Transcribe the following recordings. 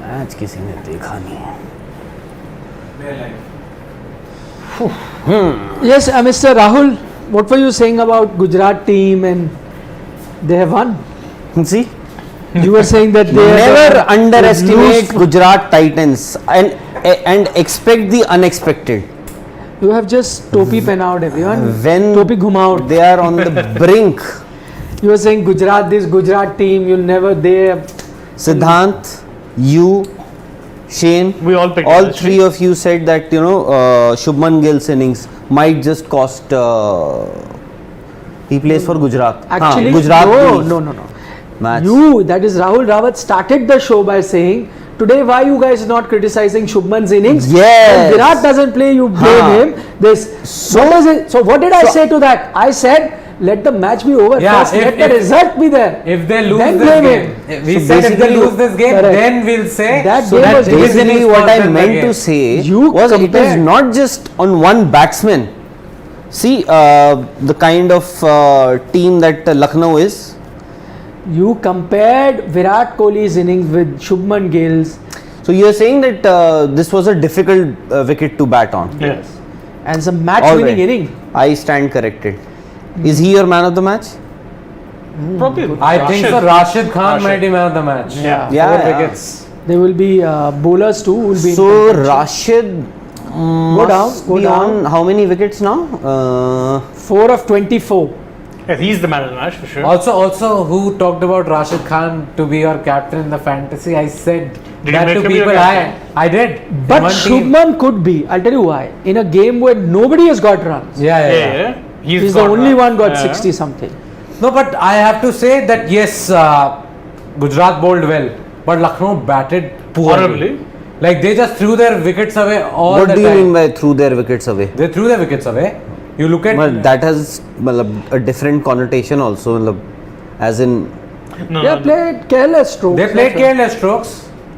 Match किसी ने देखा नहीं है. Yes, Mr. Rahul, what were you saying about Gujarat team and they have won? See, You were saying that they never have underestimate lose- Gujarat Titans and expect the unexpected. You have just topi pehna out everyone. When topi ghuma out. they are on the brink. You were saying Gujarat, this Gujarat team, you'll never there. Siddhant, you, Shane, We all picked all LSG. three of you said that Shubman Gill's innings might just cost. He plays for Gujarat. Actually, Gujarat no. match. You, that is Rahul Rawat, started the show by saying, today why you guys not criticizing Shubman's innings? Yes. When Virat doesn't play, you blame him. This. So what did I so- say to that? I said, let the match be over Yeah, first. if- Let the result be there. If they lose Then this blame game, him. we So said if they basically- lose this game, Correct. then we'll say That so game that was his Basically, innings what was I the meant game. to say You was it is compared- not just on one batsman. See the kind of team that Lucknow is. You compared Virat Kohli's innings with Shubman Gill's, So you are saying that this was a difficult wicket to bat on. Yes. and some All match-winning right. inning. I stand corrected. Is he your man of the match? Probably. I think so. Rashid Khan Rashid. might be man of the match. Yeah. Yeah, Four yeah. wickets. There will be bowlers too. Who will be in So contention. Rashid must go be down. on how many wickets now? 4 of 24. Yes, he's the man of the match for sure. Also, who talked about Rashid Khan to be your captain in the fantasy? I said Did you that make to him your people. captain? I did. But One team. Shubman could be. I'll tell you why. In a game where nobody has got runs, Yeah. he's the only one got Yeah. 60 something. No, but I have to say that yes, Gujarat bowled well, but Lucknow batted poorly. Horribly. Like they just threw their wickets away all What the do you time. mean by threw their wickets away? They threw their wickets away. You look at Well, that has a different connotation also. As in, No, They no, played careless strokes. they played that's all. careless strokes.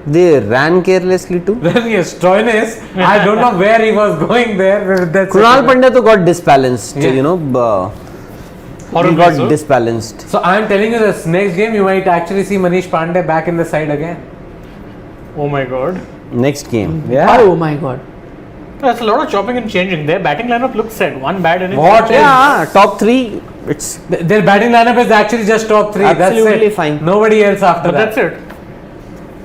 they ran carelessly too. Then yes, Stoinis, I don't know where he was going there. With that Krunal second- Pandya to got disbalanced. Yeah. He Horribly got so. disbalanced. So I am telling you, this next game you might actually see Manish Pandey back in the side again. Oh my god. Next game. Oh my god. That's a lot of chopping and changing. Their batting lineup looks set. One bad inning. What? Yeah, top three. It's Their batting lineup is actually just top three. Absolutely that's it. fine. Nobody else after But that. that's it.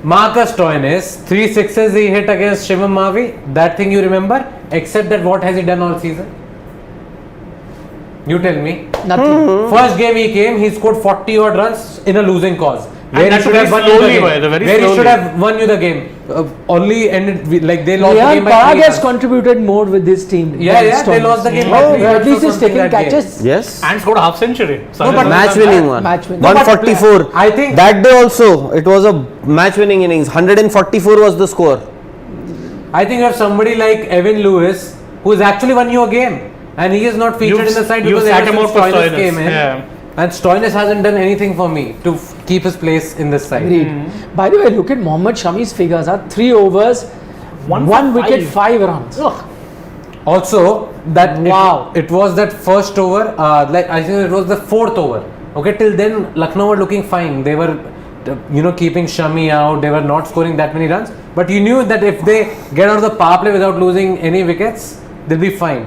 Marcus Stoinis, 3 sixes he hit against Shivam Mavi. That thing you remember? Except that what has he done all season? You tell me. Nothing. First game he came, he scored 40 odd runs in a losing cause. Where that he should very have won you the slowly, game. by the very Where he should slowly. have won you the game. Only ended like they lost the Riyan game by Parag 3 has runs. contributed more with this team. Yeah, than they Stoinis. lost the game by Oh, 3 at runs least or he's something taking that game. catches. yes. And scored a half century. but Match-winning one. Match-winning. No, but 144. I think- that day also it was a match-winning innings. 144 was the score. I think you have somebody like Evan Lewis who has actually won you a game and he is not featured in the side you because sat ever him since out for Stoinis Stoinis. came in. Yeah. And Stoinis hasn't done anything for me to keep his place in this side. Agreed. By the way, look at Mohammad Shami's figures. 3 overs, One 1 for wicket, 5. 5 runs. Ugh. Also, that Wow. it was that first over. Like I think it was the 4th over. Okay, till then Lucknow were looking fine. They were, keeping Shami out. They were not scoring that many runs. But you knew that if they get out of the power play without losing any wickets, they'll be fine.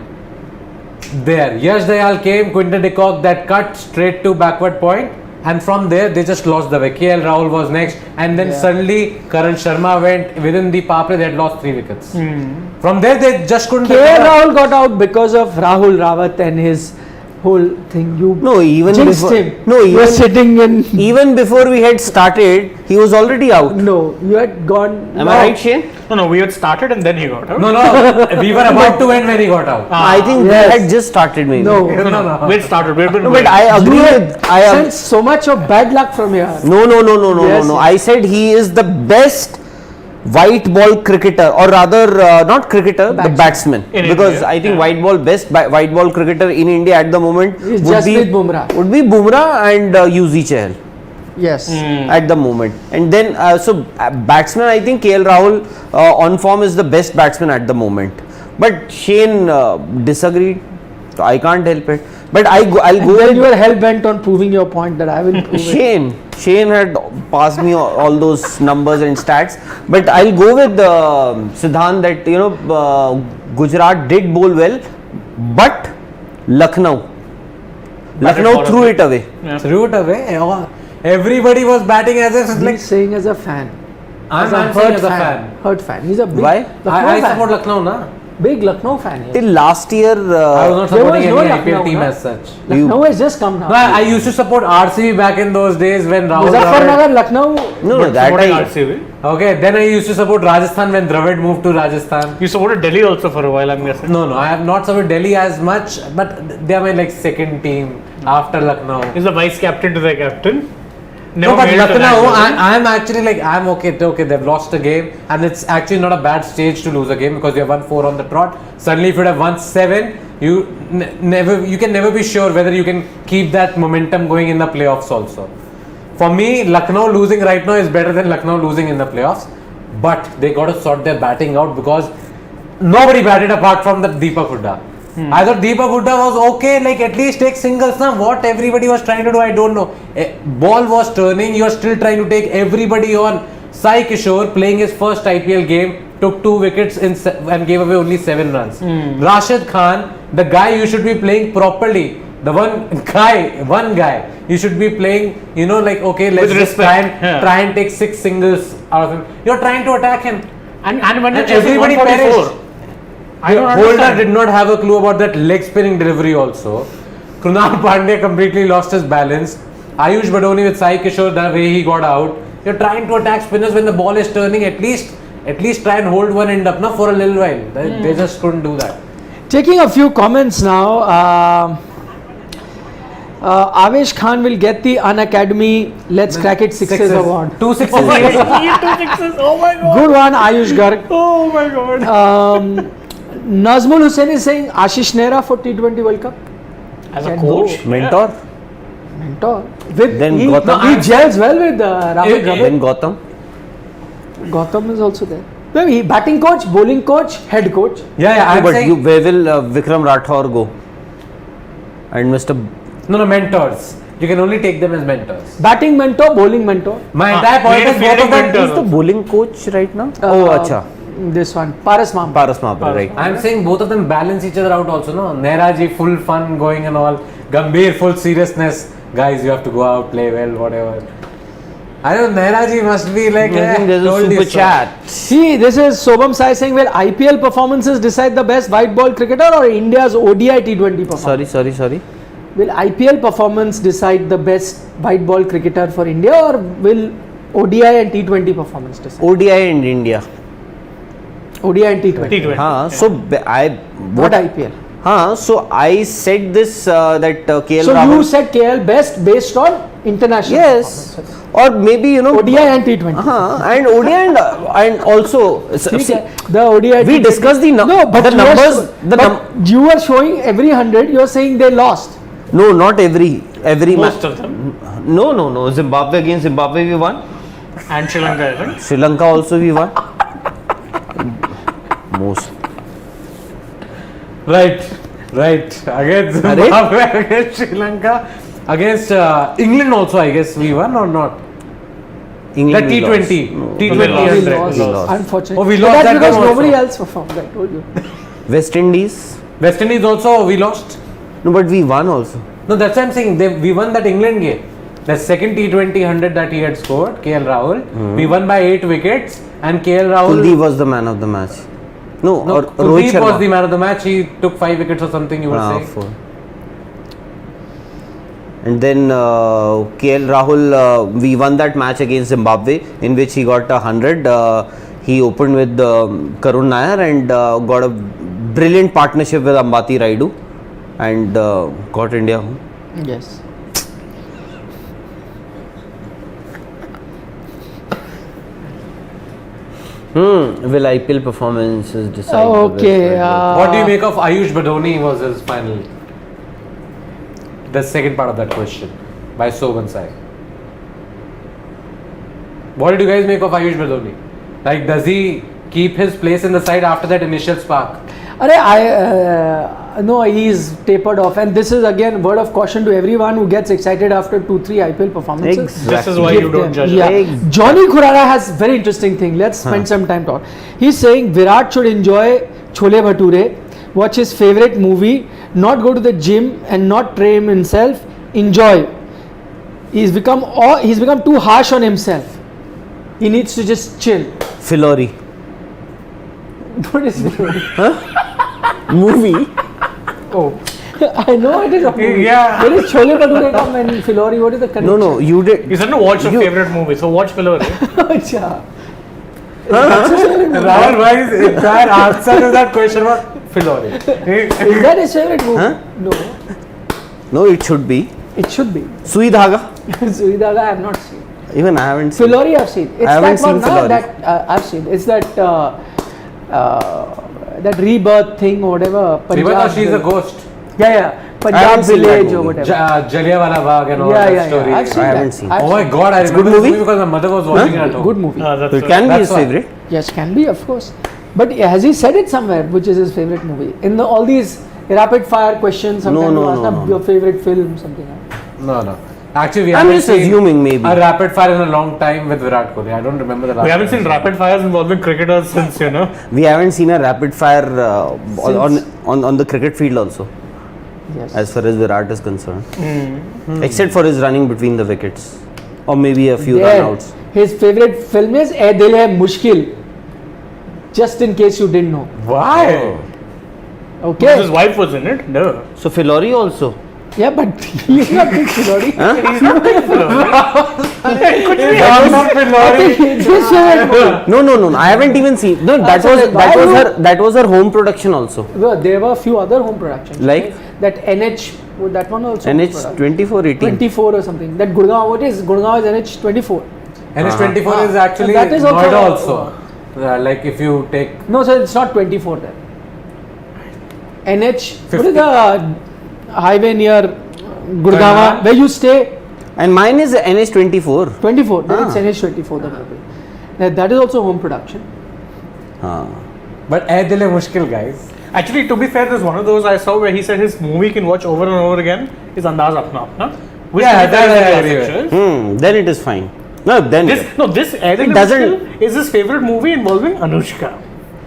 There, Yash Dayal came, Quinton de Kock, that cut straight to backward point, and from there they just lost the way. KL Rahul was next, and then suddenly Karan Sharma went within the power play. They had lost 3 wickets. From there they just couldn't. KL recover. Rahul got out because of Rahul Rawat and his whole thing. You No, even jinxed before. him. No, you were even sitting in. even before we had started, he was already out. No, you had gone. Am I right, Shane? No, we had started and then he got out. No, we were about to end when he got out. I think yes. we had just started maybe. No. No. We had started. We had been No, but going. I agree You with. I had sent so much of bad luck from here. No. Yes, No. yes. I said he is the best white ball cricketer, or rather, not cricketer, the batsman. In Because India, I think yeah. best white ball cricketer in India at the moment Is would be Jasprit Bumrah. Bumrah and Yuzi Chahal Yes. at the moment. And then batsman, I think KL Rahul on form is the best batsman at the moment. But Shane disagreed. So I can't help it. But I'll go And then you with are hell bent on proving your point that I will prove it. Shane had passed me all those numbers and stats. But I'll go with Siddhant that Gujarat did bowl well, but Lucknow threw it away. Threw it away. Everybody was batting as if it's like. He's saying as a fan. I'm As saying as a fan. Hurt fan. He's a big Why? Lucknow I fan. support Lucknow, na. Big Lucknow fan. Yes. Till last year, I was not There supporting was any no IPL Lucknow, team na? as such. Lucknow has just come now. No, I used to support RCB back in those days when Rahul Dravid. Muzaffarnagar, Lucknow. no, that Supporting I. RCB. Okay, then I used to support Rajasthan when Dravid moved to Rajasthan. You supported Delhi also for a while, I'm guessing. No, I have not supported Delhi as much, but they are my like second team after Lucknow. He's the vice captain to their captain. No, but made it to Lucknow, that level. I'm actually like, I'm okay, they've lost a game and it's actually not a bad stage to lose a game because you have won 4 on the trot. Suddenly if you have won 7, you can never be sure whether you can keep that momentum going in the playoffs also. For me, Lucknow losing right now is better than Lucknow losing in the playoffs, but they got to sort their batting out because nobody batted apart from the Deepak Hooda. I thought Deepak Hooda was okay, like at least take singles now. What everybody was trying to do, I don't know. Ball was turning, you are still trying to take everybody on. Sai Kishore playing his first IPL game took 2 wickets and gave away only 7 runs. Rashid Khan, the guy you should be playing properly. The one guy you should be playing, like okay, let's With just respect. try and take 6 singles out of him. You're trying to attack him. And when And you're chasing everybody 144, perished. I don't Holder understand. did not have a clue about that leg spinning delivery also. Krunal Pandey completely lost his balance. Ayush Badoni with Sai Kishore, the way he got out. You're trying to attack spinners when the ball is turning. At least try and hold one end up now for a little while. They just couldn't do that. Taking a few comments now. Avesh Khan will get the Unacademy Let's Crack It Sixes award. 2 sixes. Oh my God, he hit 2 sixes. Oh my God. Good one, Ayush Garg. Oh my God. Nazmul Hussain is saying Ashish Nehra for T20 World Cup. As a Can coach, Mentor. Mentor. With Then he, Gautam. he gels well with Rahul Dravid. Then Gautam. Gautam is also there. No, he batting coach, bowling coach, head coach. Yeah, I'm but saying. where will Vikram Rathore go? And Mr. No, mentors. You can only take them as mentors. Batting mentor, bowling mentor. My entire point is both of them. mentor. Is the bowling coach right now? Acha. This one, Paras Mampa. Paras Mapre, right. I'm saying both of them balance each other out also, no? Nehra ji full fun going and all. Gambhir full seriousness. Guys, you have to go out, play well, whatever. I don't know, Nehra ji must be like. I think there's a told you super so. chat. See, this is Sobham Sai saying, will IPL performances decide the best white ball cricketer or India's ODI T20 performance? Sorry. Will IPL performance decide the best white ball cricketer for India or will ODI and T20 performance decide? ODI and India. ODI and T20. T20. Not IPL. So I said this that KL So Rahul. you said KL best based on international Yes. performance. Or maybe ODI and T20. and ODI and also see, The ODI. we T20. discussed the No, but the you are numbers. you are showing every 100. You are saying they lost. No, not every most match. of them. No. Zimbabwe against Zimbabwe we won. And Sri Lanka, I think. Sri Lanka also we won. Most. Right. Against Zimbabwe, against Sri Lanka, against England also, I guess we won or not? England The we T20. lost. We We 100. lost. We lost. Unfortunately. Oh, we But lost that's that because game nobody also. else performed. I told you. West Indies. West Indies also, we lost. No, but we won also. No, that's what I'm saying. We won that England game. The second T20 100 that he had scored, KL Rahul. We won by 8 wickets and KL Rahul. Kuldeep was the man of the match. No, No, or Rohit Kuldeep Sharma. was the man of the match. He took 5 wickets or something, you were saying. 4. And then KL Rahul, we won that match against Zimbabwe in which he got 100. He opened with Karun Nair and got a brilliant partnership with Ambati Raidu and got India home. Yes. Will IPL performances decide? Oh, the okay, best right What do you make of Ayush Badoni was his final? The second part of that question by Sobhan Sai. What did you guys make of Ayush Badoni? Like, does he keep his place in the side after that initial spark? No, he's tapered off, and this is again word of caution to everyone who gets excited after 2-3 IPL performances. Exactly. This is why Give you don't them- judge. Yeah. Exactly. Johnny Khurana has very interesting thing. Let's spend some time talk. He's saying Virat should enjoy Chole Bhature, watch his favorite movie, not go to the gym and not train himself. Enjoy. He's become too harsh on himself. He needs to just chill. Filori. What is it? Movie. Oh, I know it is a movie. Yeah. Where is Chole Bhature come and Filori? What is the connection? No, you did. You said to watch your You- favorite movie, so watch Filori. Acha. Rahul, why is entire answer to that question was Filori? Is that his favorite movie? Huh? No, No, it should be. it should be. Sui Dhaga. Suidaga I have not seen. Even I haven't seen. Filori I've seen. It's I haven't that one seen na, Filori. that I've seen. It's that that rebirth thing or whatever. Even she's a ghost. Yeah. I Punjab haven't seen that village or movie. whatever. Jallianwala Bagh and all Yeah, that yeah, story. I've seen I that. haven't seen. I've Oh my seen god, I It's a remember good this movie? because my mother was watching it at that. home. Good movie. That's So it right. can be That's his why. favorite. Yes, can be of course. But has he said it somewhere? Which is his favorite movie? In all these rapid fire questions, sometimes No, you ask no, na, no. your favorite film, something like that. No. Actually, we I'm haven't just seen assuming maybe. a rapid fire in a long time with Virat Kohli. I don't remember the last We haven't time. seen rapid fires involving cricketers since, you know. We haven't seen a rapid fire on the cricket field also, Yes. as far as Virat is concerned. Except for his running between the wickets. Or maybe a few Then, run-outs. his favorite film is "Ae Dil Hai Mushkil." Just in case you didn't know. Why? Okay. His wife was in it. No. So Filori also. Yeah, but he's not big Filori. He's not in Filori. I'm not Filori. It's his favorite movie. No. I haven't even seen. No, that So was then why would- that was her home production also. Well, there were a few other home productions. Like? right? That NH, that one also. And home it's production. 24-18. 24 or something. That Gurgaon, what is Gurgaon is NH 24. NH24 is actually That is also- Noida also. Like if you take No, sir, it's not 24 there. NH, what is the highway near Gurgaon Karnal? where you stay? And mine is NH24. 24. Then it's Ah. NH 24 the movie. That is also home production. but Ae Dil Hai Mushkil, guys. Actually, to be fair, there's one of those I saw where he said his movie can watch over and over again is Andaz Apna Apna. Which Yeah, to be fair that is I a agree classic choice. Then it is fine. No, then This Ae Dil It Hai doesn't- Mushkil is his favorite movie involving Anushka.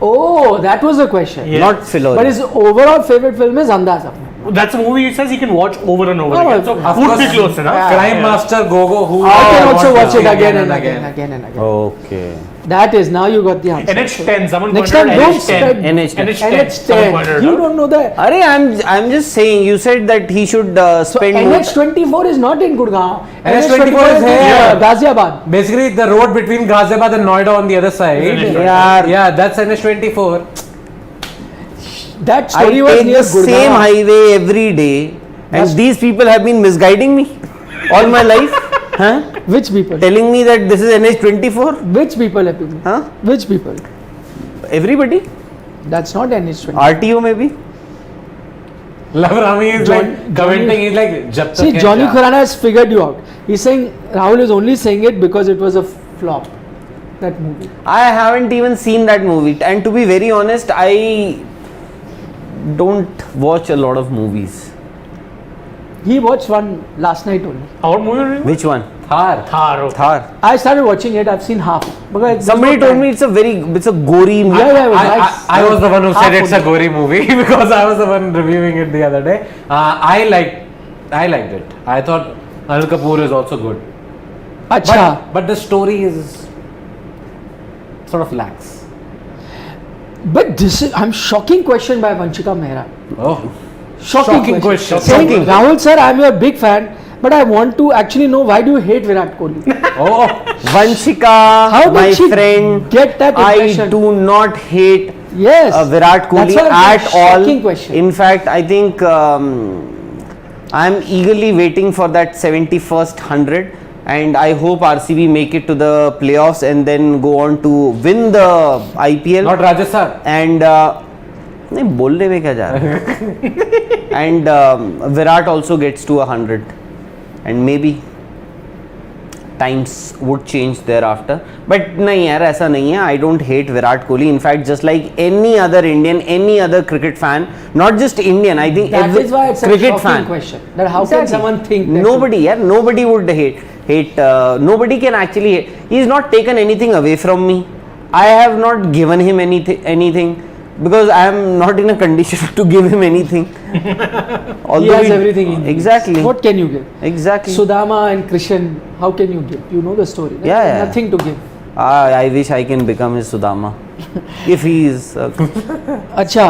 Oh, that was the question. Yeah. not Filori. But his overall favorite film is Andaz Apna. That's a movie he says he can watch over and over No, again. but So of would be course, close enough. yeah. Crime Master Gogo, who I can also want watch to it see again and again. Okay. That is, now you got the answer. NH10, someone Next pointed time out don't NH10. spend NH10. Someone pointed NH10. it You out. don't know that. I'm just saying. You said that he should spend more. NH24 is not in Gurgaon. NH24 is in here. Ghaziabad. basically the road between Ghaziabad and Noida on the other side. NH24. Yeah, that's NH24. That I story was take near the same Gurgaon. highway every day, and That's- these people have been misguiding me all my life. Huh? Which people? Telling me that this is NH24. Which people have been? Huh? Which people? Everybody. That's not NH20. RTO maybe. Love Rami is like commenting, he's like, Jab tak See, hai Johnny kya?" Khurana has figured you out. He's saying Rahul is only saying it because it was a flop. That movie. I haven't even seen that movie, and to be very honest, I don't watch a lot of movies. He watched one last night only. Our movie? Which one? Thar. Thar. okay. Thar. I started watching it. I've seen half. Because Somebody told me it's a gory movie. Yeah, it was nice. I was the one who said Half it's a only. gory movie because I was the one reviewing it the other day. I liked it. I thought Anil Kapoor is also good. Acha. But the story is sort of lax. But this is, I'm shocking question by Vanchika Mehra. Oh. Shocking question. Saying, Shocking. Rahul sir, I'm your big fan, but I want to actually know why do you hate Virat Kohli? Oh. Vanshika, How did my she friend, get that I impression? do not hate Yes. Virat Kohli That's why at it's a all. shocking question. In fact, I think I'm eagerly waiting for that 71st 100, and I hope RCB make it to the playoffs and then go on to win the IPL. Not Rajasthan. And नहीं बोलने में क्या जा रहा है and Virat also gets to 100 and maybe times would change thereafter. But nahi yaar, aisa nahi hai. I don't hate Virat Kohli. In fact, just like any other Indian, any other cricket fan, not just Indian, I think That every is why it's a cricket shocking fan. question. That how can someone think that? Nobody, yeah, nobody would hate. Nobody can actually hate. He's not taken anything away from me. I have not given him anything because I am not in a condition to give him anything. He has everything in him. Exactly. What can you give? Exactly. Sudama and Krishan, how can you give? You know the story. There's Yeah. nothing to give. I wish I can become his Sudama. If he is. Acha,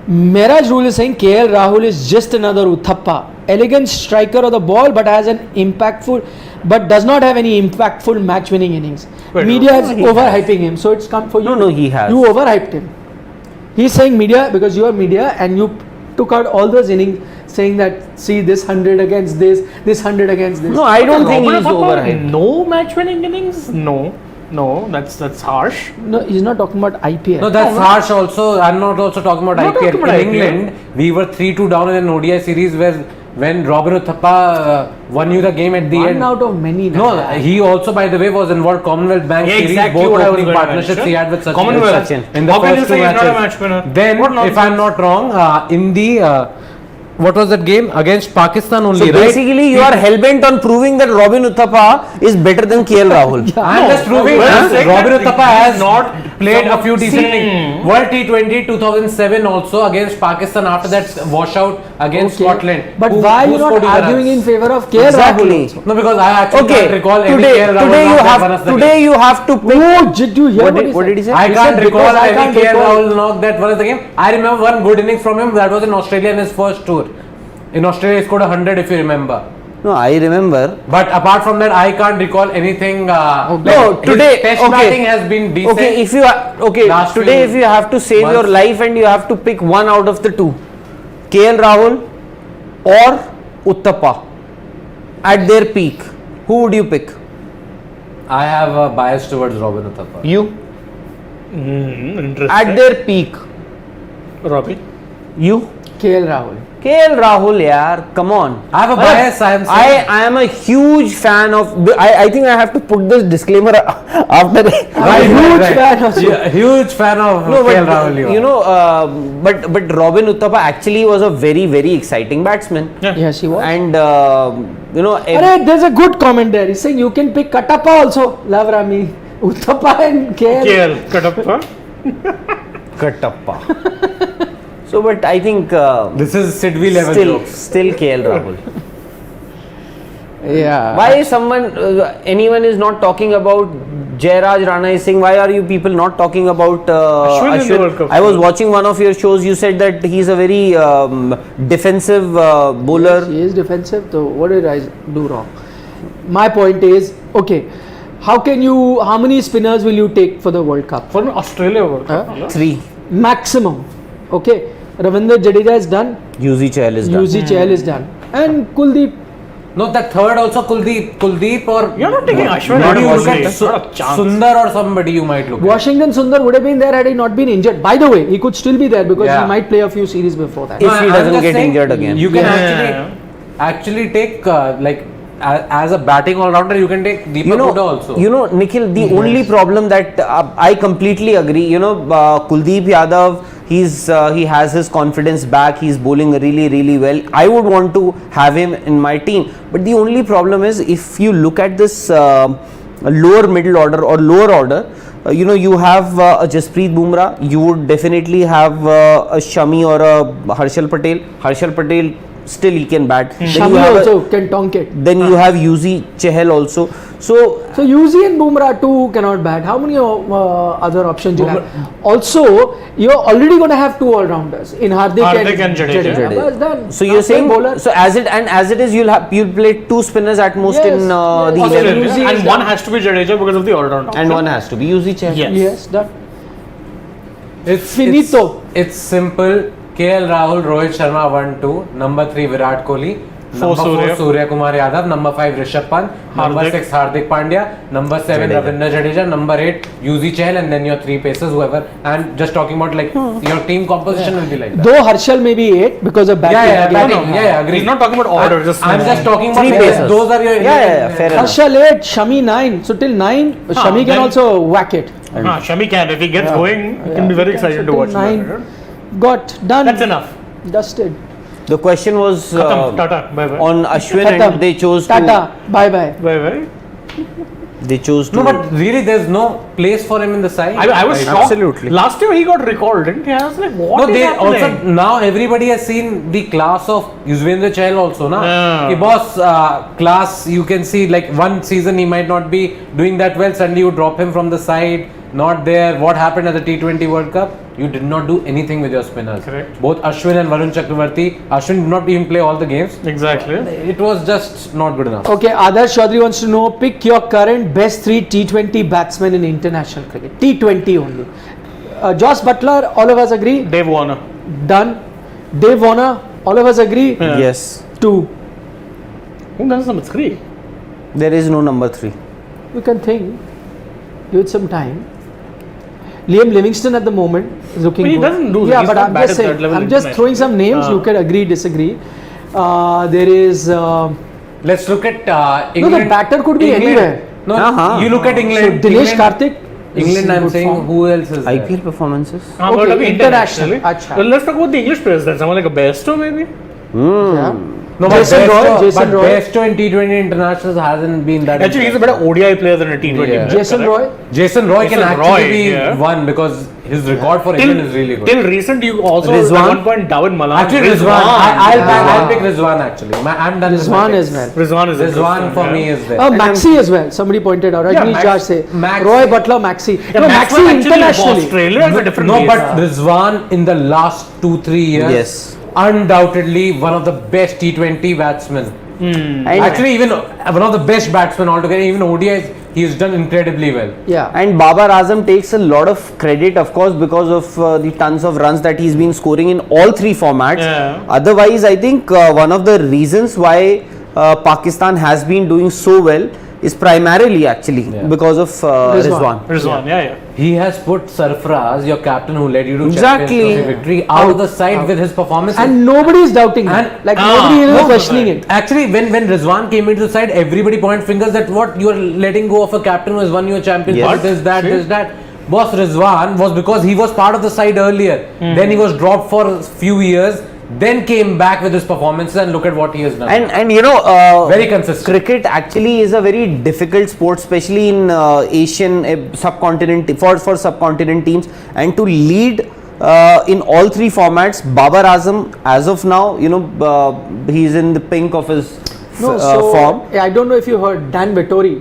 Meraj rule is saying KL Rahul is just another Uthappa. Elegant striker of the ball, but has an impactful, but does not have any impactful match-winning innings. Wait, Media is he overhyping him, so it's come for you. No, he has. You overhyped him. He's saying media because you are media and you took out all those innings, saying that see this 100 against this 100 against this. No, I don't think Robert he's Uthappa, overhyped. No match-winning innings? No, that's harsh. No, he's not talking about IPL. No, that's harsh also. I'm not also talking about Not IPL. talking about In IPL. England, we were 3-2 down in an ODI series when Robin Uthappa won you the game at the One end. out of many. No, he also, by the way, was involved Commonwealth Bank Yeah, series, exactly both what I was opening going to partnerships mention. he had with Sachin. Commonwealth. In the How can first you two say he's not a matches. match winner? Then, What if nonsense. I'm not wrong, in the what was that game against Pakistan only, So right? basically, you are hell-bent on proving that Robin Uthappa is better than KL Rahul. I'm just proving well, that saying Robin that Uthappa he has is not played a someone- few decent See. things. World T20 2007 also against Pakistan after that washout against Scotland. But Who- why who you not scored you the arguing runs? in favor of KL Exactly. Rahul also? No, because I actually Okay, can't recall any today KL Rahul you knock that won us have the today game. you have to pick. Oh, did you hear What did he say? I He can't said recall because I any can't KL recall. Rahul knock that won us the game. I remember one good innings from him. That was in Australia in his first tour. In Australia, he scored 100 if you remember. No, I remember. But apart from that, I can't recall anything. No, his today test okay. batting has been decent. Okay, if you Last today few if you have to save your months. life and you have to pick one out of the two, KL Rahul or Uthappa at their peak, who would you pick? I have a bias towards Robin Uthappa. You Interesting. at their peak, Robbie. you. KL Rahul. KL Rahul, yaar, come on. I have a bias, I am saying. I am a huge fan of. I think I have to put this disclaimer after. Huge fan of No, KL but Rahul. you know, but Robin Uthappa actually was a very exciting batsman, Yes, he was. and you know, Arey, there's a good comment there. He's saying you can pick Katappa also. Love Rami. Uthappa and KL. KL, Kadappa. Kattappa. So, but I think This is Sidvi level jokes. still KL Rahul. Yeah. Why is anyone is not talking about Jairaj Rana is saying, why are you people not talking about Ashwin in the World Cup? I was watching one of your shows, you said that he's a very defensive bowler. He is defensive. So what did I do wrong? My point is, okay, how many spinners will you take for the World Cup? For Australia World Cup. Huh? no? 3. Maximum. Okay. Ravindra Jadeja is done. UZ Chahal is done. UZ Chahal is done. And Kuldeep. No, that third also Kuldeep or You're not taking Ashwin maybe you out look of at Australia. Not a chance. Sundar or somebody you might look at. Washington Sundar would have been there had he not been injured. By the way, he could still be there because Yeah. he might play a few series before that. If No, he I'm doesn't just get saying, injured again. You can Yeah. actually take as a batting all-rounder, you can take Deepak Hooda also. You know, Nikhil, the only problem that I completely agree, you know, Kuldeep Yadav, he has his confidence back, he's bowling really well. I would want to have him in my team, but the only problem is if you look at this lower middle order or lower order, you know, you have a Jasprit Bumrah, you would definitely have a Shami or a Harshal Patel, still he can bat. Then you Shami have also can tonk it. then you have UZ Chahal also. So So UZ and Bumrah too cannot bat. How many other options you have? Also, you're already going to have two all-rounders in Hardik and Jadeja. That's done. So Now you're play saying, bowler. so as it is, you'll play two spinners at most Yes, in the yes. 11, Australia. UZ is And one done. has to be Jadeja because of the all-round. and one has to be UZ Chahal. Yes. Yes, done. It's Finito. It's simple. KL Rahul, Rohit Sharma 1-2. Number 3 Virat Kohli. 4 4 Surya Kumar Yadav, number 5 Rishabh Pant, number Hardik. 6 Hardik Pandya, number 7 Ravindra Jadeja, number 8 Yuzi Chahal, and then your 3 pacers, whoever. And just talking about like your team composition will be like that. Though Harshal may be 8 because of batting. Yeah, No, batting. no, Yeah, agree. He's not talking about order. I'm just talking about 3 like, pacers. those are your fair enough. Harshal 8, Shami 9. So till 9, Shami can then- also whack it. Shami can. If he gets going, you can be very excited to till watch 9. him. Got done. That's enough. Dusted. The question was Khatam. Tata. Bye bye. on Ashwin, Khatam. and they chose Tata. Bye bye. Bye bye. They chose to. No, but really, there's no place for him in the side. I was Right. shocked. Absolutely. Last year he got recalled, didn't he? I was like, what No, is they happening? also now everybody has seen the class of Yuzvendra Chahal also, na? Yeah. Ki boss class, you can see like one season he might not be doing that well. Suddenly you drop him from the side, not there. What happened at the T20 World Cup? You did not do anything with your spinners. Correct. Both Ashwin and Varun Chakravarti. Ashwin did not even play all the games. Exactly. It was just not good enough. Okay, Adarsh Chaudhary wants to know, pick your current best 3 T20 batsmen in international cricket. T20 only. Josh Butler, all of us agree. Dave Warner. Done. Dave Warner, all of us agree. Yeah. Yes, 2. Who does number 3? there is no number 3. You can think. Give it some time. Liam Livingston at the moment is looking But he good. doesn't do- Yeah, he's but not I'm bad just at that saying. level I'm just throwing some names. You can agree, disagree. There is. Let's look at No, England. the batter could be anywhere. No, Uh-huh. you look at So England. Dinesh England, Karthik. England, I'm good saying, form. who else is there? IPL performances. But Okay, talking international. internationally. Acha. Well, let's talk about the English players then. Someone like a Bairstow maybe? Yeah. No, Jason but Roy, Bairstow- Jason but Roy. Bairstow in T20 internationals hasn't been that. Actually, he's a better ODI player than a T20 Yeah. player. Jason correct? Roy. Jason Roy can Jason actually Roy, be yeah. one because his record for Till, England is really good. till recent, you also Rizwan? at one point David Malan. Actually, Rizwan. I'll pick Rizwan actually. I'm done. with Rizwan my as picks. well. Rizwan is Rizwan interesting, for yeah. me is there. Maxi as well. Somebody pointed out. Yeah, Rajnish Jha say. Maxi. Roy Butler, Maxi. Yeah, No, Maxwell Maxi actually internationally. Australia is a different No, beast. but Rizwan in the last 2-3 years, Yes. undoubtedly one of the best T20 batsmen. And, Actually, even one of the best batsmen altogether. Even ODIs, he has done incredibly well. Yeah. and Babar Azam takes a lot of credit, of course, because of the tons of runs that he's been scoring in all 3 formats. Yeah. Otherwise, I think one of the reasons why Pakistan has been doing so well is primarily actually because of Rizwan. Rizwan, yeah. He has put Sarfraz, your captain who led you to Exactly. Champions Trophy victory, out of the side with his performance. And nobody is doubting And- it. Like nobody is no, questioning no, it. Actually, when Rizwan came into the side, everybody pointed fingers that what you are letting go of a captain who has won you a championship, Yes. this, that. Boss Rizwan was because he was part of the side earlier. Then he was dropped for a few years, then came back with his performances and look at what he has done. And you know, Very consistent. cricket actually is a very difficult sport, especially in Asian subcontinent for subcontinent teams, and to lead in all 3 formats. Babar Azam, as of now, you know, he's in the pink of his No, so form. I don't know if you heard Dan Vettori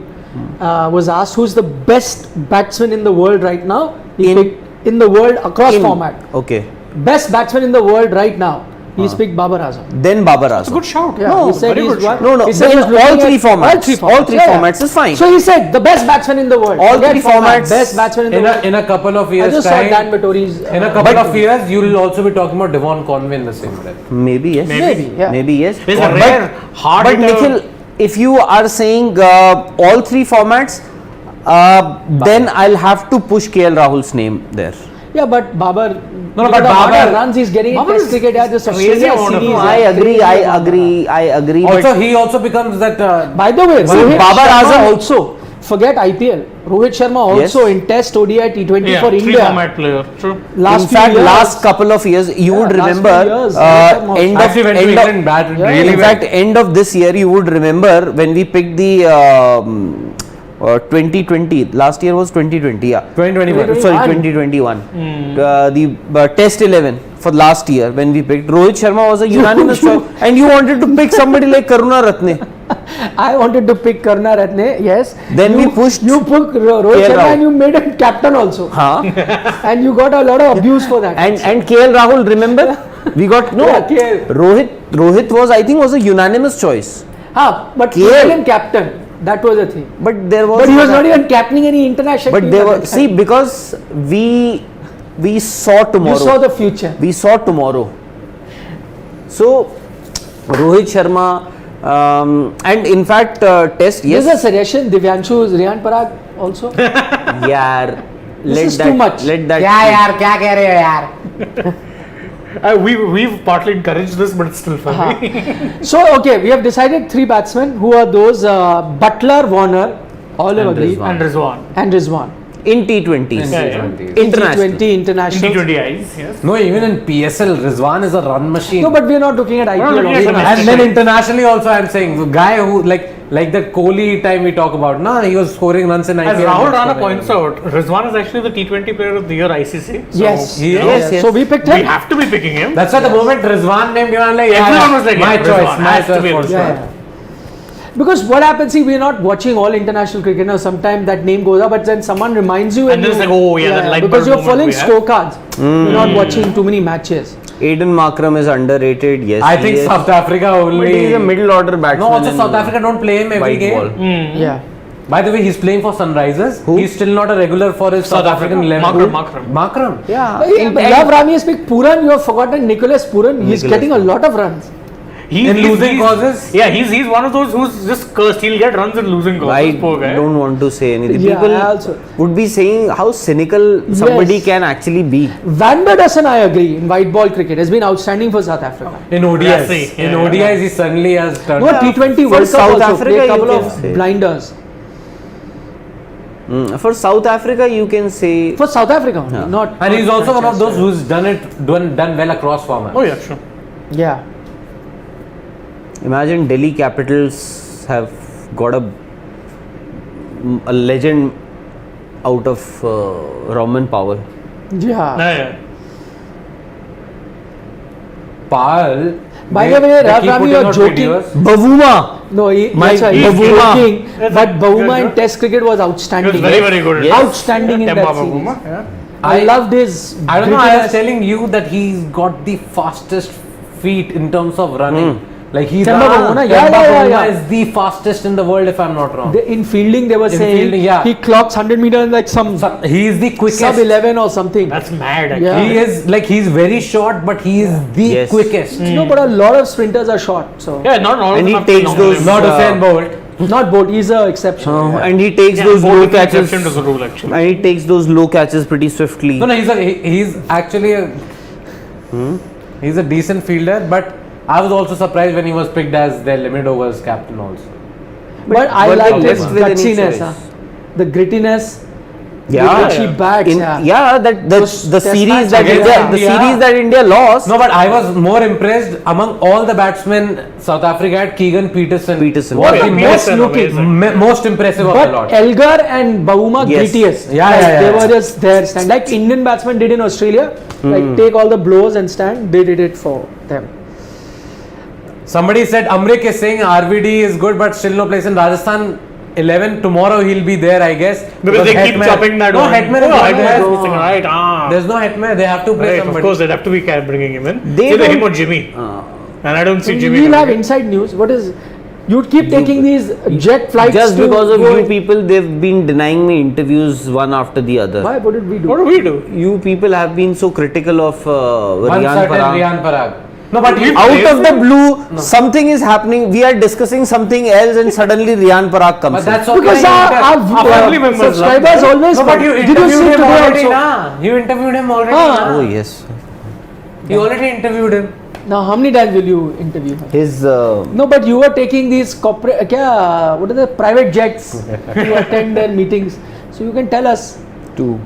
was asked who's the best batsman in the world right now. He In- picked in the world across In- format. Okay, Best batsman in the world right now. He's picked Babar Azam. then Babar Azam. Good shout. Yeah, No, he said very he's good one. shout. No, he said in he's looking all 3 at formats. All 3 formats. All 3 formats is fine. So he said the best batsman in the world. All Forget 3 format, formats. Best batsman in the world. in a couple of I years' just saw time, Dan Vettori's. in a couple of years, you will also be talking about Devon Conway in the same breath. Maybe yes. Maybe, yeah. Maybe yes. He's a But- rare, hard But hitter. Nikhil, if you are saying all 3 formats, then I'll have to push KL Rahul's name there. Yeah, but Babar. No, look but at the amount of Babar- runs he's getting in Babar Test is cricket. Yeah, this crazy Australia amount of series. runs. I yeah, agree. crazy I amount of runs. agree. Also, he also becomes that. By the way, See, Rohit Babar Sharma Azam- also. Forget IPL. Rohit Sharma also Yes. in Test ODI T20 Yeah, for 3 India. format player. True. Last In few fact, years, last couple of years, you would last few remember years, Rohit Sharma end also. of Actually went to end of- England, batted Yeah, really in well. fact, end of this year, you would remember when we picked the 2020. Last year was 2020. Yeah. 2021. Sorry, 2021. The Test 11 for last year when we picked Rohit Sharma was a unanimous choice, and you wanted to pick somebody like Karuna Ratne. I wanted to pick Karuna Ratne, yes. Then we pushed You picked Rohit KL Sharma Rahul. and you made him captain also. Huh? And you got a lot of abuse for that. and KL Rahul, remember? We got no. Yeah, KL. Rohit was, I think, was a unanimous choice. But KL. you made him captain. That was the thing. But there was. But he was not even captaining any international But team they at were, that see, time. because we saw tomorrow. You saw the future. We saw tomorrow. So Rohit Sharma, And in fact, test, There's a yes. suggestion, Divyanshu, Riyan Parag also. Yeah. This is too much. Let that. क्या यार क्या कह रहे हो यार We've partly encouraged this, but it's still funny. So, okay, we have decided 3 batsmen. Who are those? Butler, Warner, all have And agreed. Rizwan. And Rizwan. And Rizwan. In T20s. Yeah. International. T20 international. T20 eyes, yes. No, even in PSL, Rizwan is a run machine. No, but we are not looking at IPL. looking at also. domestic. And then internationally also, I'm saying the guy who like the Kohli time we talk about. Nah, he was scoring runs in IPL. As Rahul not Rana scoring. points out, Rizwan is actually the T20 player of the year ICC. So Yes. He is. Yes, yes. So we picked we him. have to be picking him. That's why the moment Rizwan name came out, like Everyone was like, my yeah, choice, Rizwan my has to be choice. Rizwan. Yeah. Because what happens, see, we're not watching all international cricket now. Sometimes that name goes up, but then someone reminds you, And then it's like, oh, yeah, that light because bulb you're moment following we have. scorecards. You're not watching too many matches. Aiden Markram is underrated. Yes. I he think is. South Africa only. But he is a middle order batsman. No, also in South Africa don't play him every white game. ball. Yeah. By the way, he's playing for Sunrisers. Who? He's still not a regular for his South African Africa. 11. Makram. Makram. Yeah. Love Rami speak Puran. You have forgotten Nicholas Puran. He's Nicholas getting a lot of runs. In losing causes? Yeah, he's one of those who's just cursed. He'll get runs in losing causes. I Poor guy. don't want to say anything. Yeah, People I also- would be saying how cynical somebody Yes. can actually be. Van Berdussen, I agree, in white ball cricket has been outstanding for South Africa. In ODIs. Yeah, see, in yeah, ODIs, yeah. he suddenly has turned. No, Yeah, T20 for World Cup South also Africa, play a you couple can of say. blinders. For South Africa, you can say. For South Africa, only, Yeah. not. And he's not also one of those Manchester. who's done well across formats. Oh yeah, sure. Yeah. Imagine Delhi Capitals have got a legend out of Roman Powell. Yeah. Yeah. Pal. By they- the way, they Rav keep Rami, putting you're out joking. videos. Bavuma! No, My that's right. He's Bavuma. joking. Yes, But yes, Bavuma yes. in Test cricket was He was outstanding. very, very good. Yes. Outstanding in that Temba series. Bavuma, yeah. I loved his. I don't know. I was grittiness. telling you that he's got the fastest feet in terms of running. Like he's Temba Bavuma, yeah, yeah, yeah. is the fastest in the world, if I'm not wrong. In fielding, they were In saying fielding, yeah. he clocks 100 meters like some He is the quickest. sub 11 or something. That's mad. Actually. Yeah. He is like he's very short, but he is the Yes. quickest. No, but a lot of sprinters are short. So Yeah, not all. And of he them have takes long those- limbs. Not Uh, Usain Bolt. not both. He's a exception. And he takes Yeah, those both low is an catches. exception to the rule actually. And he takes those low catches pretty swiftly. No, he's actually he's a decent fielder, but I was also surprised when he was picked as their limit overs captain also. But I But like they his left with any gutsiness, choice. the grittiness. Yeah. with which he bats. Yeah, that Those the test series matches that against India, the India. series that India lost. No, but I was more impressed among all the batsmen South Africa had. Keegan Peterson Peterson. was Oh, the yeah, most Peterson, looking, amazing. most impressive of the But lot. Elgar and Bavuma Yes. grittiest. Yeah, Like, yeah, yeah. They were just there, stand like Indian batsmen did in Australia. Like take all the blows and stand. They did it for them. Somebody said Amrik is saying RVD is good, but still no place in Rajasthan 11. Tomorrow he'll be there, I guess. Because they keep Hetmer- chopping that No, one. Hetmer is Oh, not Hetmer there. is missing, right? Ah. There's no Hetmer. They have to play Right, of somebody. course, they'd have to be bringing him in. They Either him don't- or Jimmy. And I don't see Jimmy. We'll have coming in. inside news. What is? You'd keep taking these jet flights Just to because of go you in- people, they've been denying me interviews one after the other. Why? What did we do? What do we do? You people have been so critical of One Riyan certain Parag. Riyan Parag. No, but We- Out of the blue, something is happening. We are discussing something else, and suddenly Riyan Parag comes. But that's in. okay. Because our family members love subscribers that. always. No, but you did you interviewed see him today already, also? na? You interviewed him already, Ah. na? Oh yes, You already interviewed him. Now, how many times will you interview him? his No, but you were taking these corporate, what are the private jets to attend their meetings. So you can tell us. two.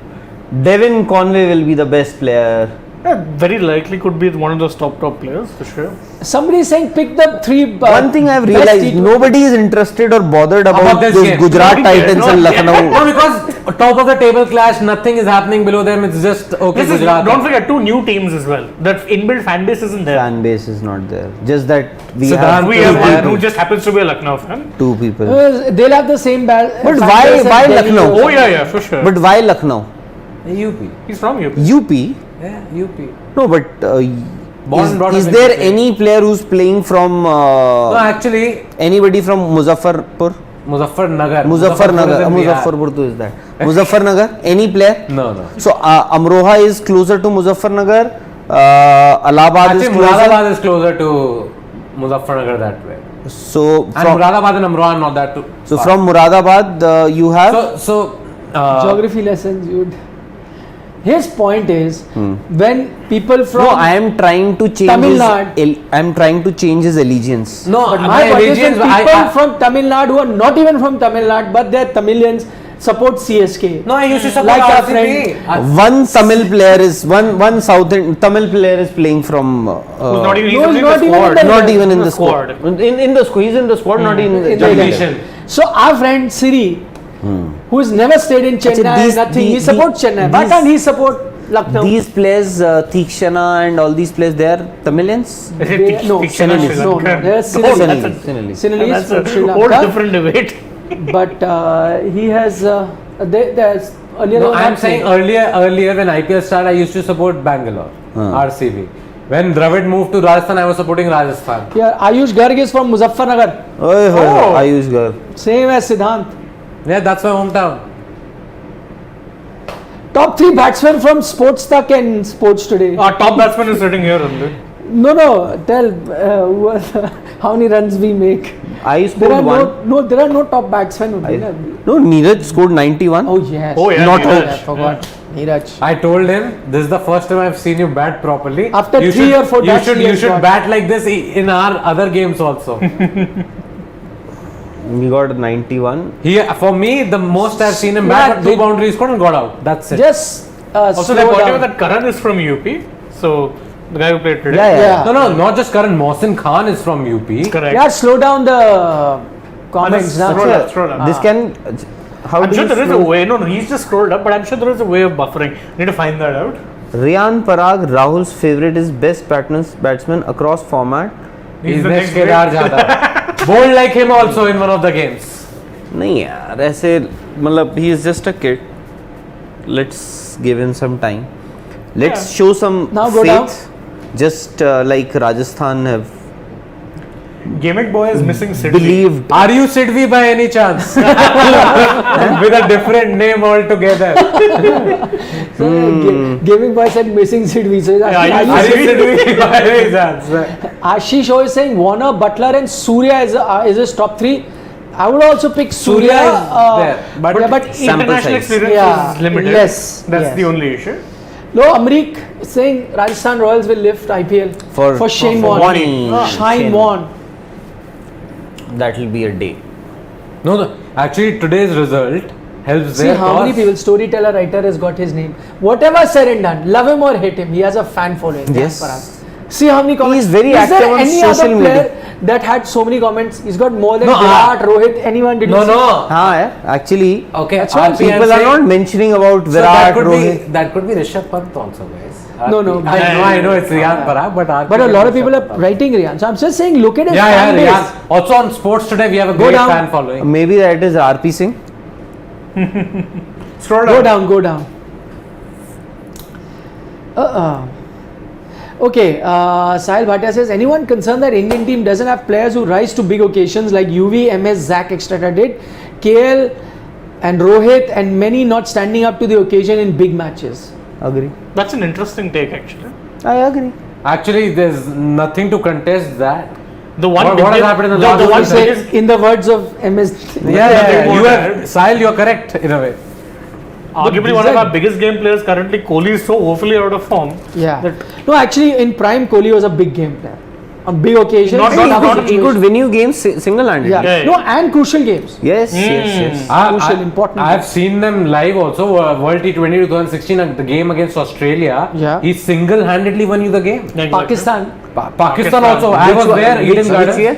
Devin Conway will be the best player. Yeah, very likely could be one of those top players for sure. Somebody is saying pick the three. One thing I've best realized: T20. nobody is interested or bothered about this those game. Gujarat Nobody cares. Titans No, and yeah. Lucknow. No, because top of the table clash, nothing is happening below them. It's just okay. This is, Gujarat. don't forget two new teams as well. That inbuilt fan base isn't there. Fan base is not there. Just that we Siddhant have We two have one people. who just happens to be a Lucknow fan. Two people. They'll have the same bad. But fan why- base as why Delhi Lucknow? also. Oh yeah, for sure. But why Lucknow? UP. He's from UP. UP? Yeah, UP. No, but Born and brought is up in there UP. any player who's playing from No, actually, anybody from Muzaffarpur? Muzaffar Muzaffarnagar. is in Bihar. Muzaffarpur to is that? Muzaffarnagar? Any player? No, no. So Amroha is closer to Muzaffarnagar. Allahabad is Actually, closer. Muradabad is closer to Muzaffarnagar that way. So And Muradabad and Amroha, not that too. far. from Muradabad, you have. Geography lessons, you'd. His point is when people from No, I am trying to change. Tamil his Nadu. I am trying to change his allegiance. No, But my my point is allegiance, that people from Tamil Nadu who are not even from Tamil Nadu, but they're Tamilians, support CSK. No, I used to support Like our RCB. One Tamil player is one Southern Tamil player is playing from. Who's not even, No, he's he's not not in the even squad. in the- not even in the the squad. In the squad, he's in the squad, not in the in the Jagdishan. So our friend Siri, who has never stayed in Chennai, these- nothing, he the- supports Chennai. Why these- can't he support Lucknow? These players, Tikshana and all these players, they are Tamilians. Is it They- no, Tikshana Sinhalese. Sri No, no, Lankan? they're Oh, Sinhalese. that's a- Sinhalese. Sinhalese That's from Sri a whole Lanka. different debate. But he has there's earlier. No, they were I'm not saying playing. earlier when IPL started, I used to support Bangalore, RCB. When Dravid moved to Rajasthan, I was supporting Rajasthan. Yeah, Ayush Garg is from Muzaffarnagar. Oh. Ayush Gar. Same as Siddhant. Yeah, that's my hometown. Top 3 batsmen from Sports Tak and Sports Today. Our top batsman is sitting here only. No, tell how many runs we make. I There scored are one. there are no top batsmen. Only, na? No, Neeraj scored 91. Oh yes. Oh yeah, Not Neeraj. I forgot. Neeraj. I told him this is the first time I've seen you bat properly. After you 3 or 4 you ducks should he you has should got. bat like this in our other games also. He got 91. He for me the most I've seen him Yeah, bat, but 2 boundaries scored and got out. That's it. Just Also, slow they got down. even that Karan is from UP. So the guy who played today. Yeah. No, not just Karan. Mohsin Khan is from UP. Correct. Yeah, slow down the comments Scroll now. up, scroll up. This can. How I'm do sure you there is a slow- way. No, he's just scrolled up, but I'm sure there is a way of buffering. Need to find that out. Riyan Parag, Rahul's favorite, is best batsman across format. He's the next next Kedar Jadhav. Bowled like him also in one of the games. नहीं यार ऐसे मतलब he is just a kid. Let's give him some time. Let's show some Now go faith. Just like Rajasthan have Gimmick boy is missing Sidney. believed. Are you Sidvi by any chance? With a different name altogether. Gaming boy said missing Sidvi. So Yeah, are you- Are you you Sidvi by any chance? Ashish is saying Warner, Butler, and Surya is his top 3. I would also pick Surya. Surya is there, but yeah, but Sample International size. experience Yeah, is limited. less, That's yes. the only issue. no, Amrik is saying Rajasthan Royals will lift IPL For Shane for Warne. Warne. Shane Warne. That will be a day. No, actually today's result helps See their how many cause. people, storyteller, writer has got his name. Whatever said and done, love him or hate him, he has a fan following. Yes. Parag. See how many comments. He is very there active on any social other media. player that had so many comments? He's got more than No, Virat, Rohit, anyone. Did you see? हाँ है actually. Okay, That's what I'm saying. People are not mentioning about So Virat, Rohit. that could be Rishabh Pant also, guys. No, I know it's Riyan Parag, but But a lot of people are writing Riyan. So I'm just saying, look at his Yeah, fan base. Riyan. Also on Sports Today, we have a Go great down. fan following. Maybe that is RP Singh. Scroll Go down. down, go down. Okay, Sahil Bhatia says, anyone concerned that Indian team doesn't have players who rise to big occasions like UV, MS, Zach, etc. did? KL and Rohit and many not standing up to the occasion in big matches. Agree. That's an interesting take, actually. I agree. Actually, there's nothing to contest that. The one What big has game- happened in the the last one season? biggest- In the words of MS. Yeah, more you than- are Sahil, you're correct in a way. Arguably one of our biggest game players currently, Kohli is so woefully out of form. Yeah. No, actually, in prime, Kohli was a big game player. On big occasions. Not- tough not- He situations. could win you games single-handedly. Yeah. Yeah, No, and crucial games. Yes, yes. Crucial, important. I've seen them live also. World T20 2016, the game against Australia. Yeah. He single-handedly won you the game. Exactly. Pakistan. Pakistan also. I was there. Eden Gardens. year?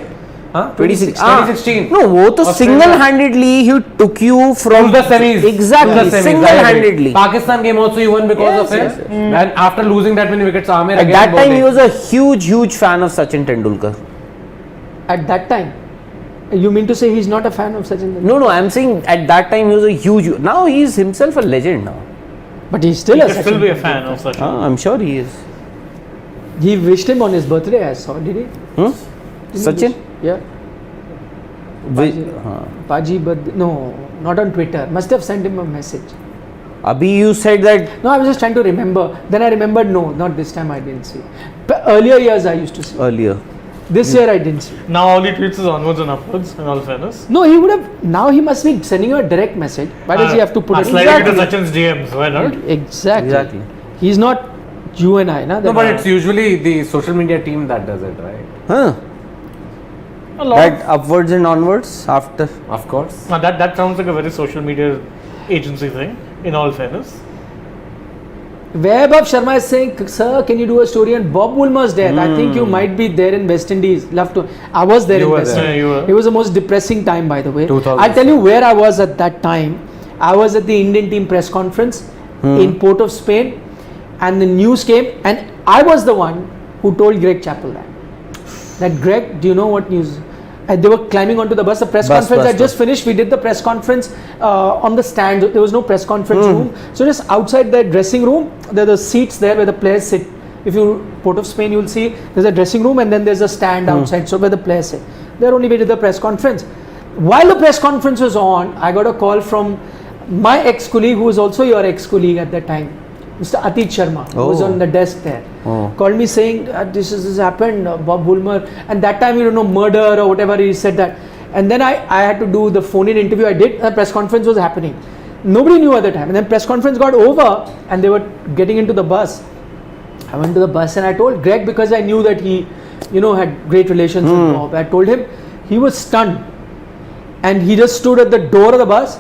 Huh? 2016. Ah. No, वो तो Australia. single-handedly he took you from To the semis. Exactly, To the semis, I agree. single-handedly. Pakistan game also you won because Yes, of him. yes, And after losing that many wickets, Amir At again that time, he bowling. was a huge fan of Sachin Tendulkar. At that time. You mean to say he's not a fan of Sachin Tendulkar? No, I'm saying at that time he was a huge. Now he is himself a legend now. But he's still He a could Sachin. still be a fan of such. I'm sure he is. He wished him on his birthday, I saw. Did he? Hmm? Didn't he Sachin? wish? Yeah. Paji, but no, not on Twitter. Must have sent him a message. Abhi, you said that. No, I was just trying to remember. Then I remembered, no, not this time I didn't see. But earlier years I used to see. Earlier. This year I didn't see. Now all he tweets is onwards and upwards, in all fairness. No, he would have. Now he must be sending you a direct message. Why does he have to put it? Sliding into Sachin's DMs, why not? Exactly. He's not you and I, na? No, but it's usually the social media team that does it, right? Huh? A lot. That upwards and onwards after. Of course. Now that sounds like a very social media agency thing, in all fairness. Vaibhav Sharma is saying, sir, can you do a story on Bob Woolmer's death? I think you might be there in West Indies. Love to. I was there You in were West there. Indies. Yeah, you were. It was the most depressing time, by the way. 2000. I'll tell you where I was at that time. I was at the Indian team press conference in Port of Spain, and the news came, and I was the one who told Greg Chappell that Greg, do you know what news? They were climbing onto the bus. The press conference had just finished. We did the press conference on the stand. There was no press conference room. So just outside the dressing room, there are the seats there where the players sit. If you Port of Spain, you'll see there's a dressing room and then there's a stand outside. So where the players sit. There only we did the press conference. While the press conference was on, I got a call from my ex-colleague, who was also your ex-colleague at that time, Mr. Atit Sharma, who was on the desk there, called me saying, this happened, Bob Woolmer, and that time, murder or whatever, he said that. And then I had to do the phone-in interview. I did, the press conference was happening. Nobody knew at the time. And then press conference got over and they were getting into the bus. I went to the bus and I told Greg, because I knew that he, had great relations with Bob. I told him, he was stunned. And he just stood at the door of the bus,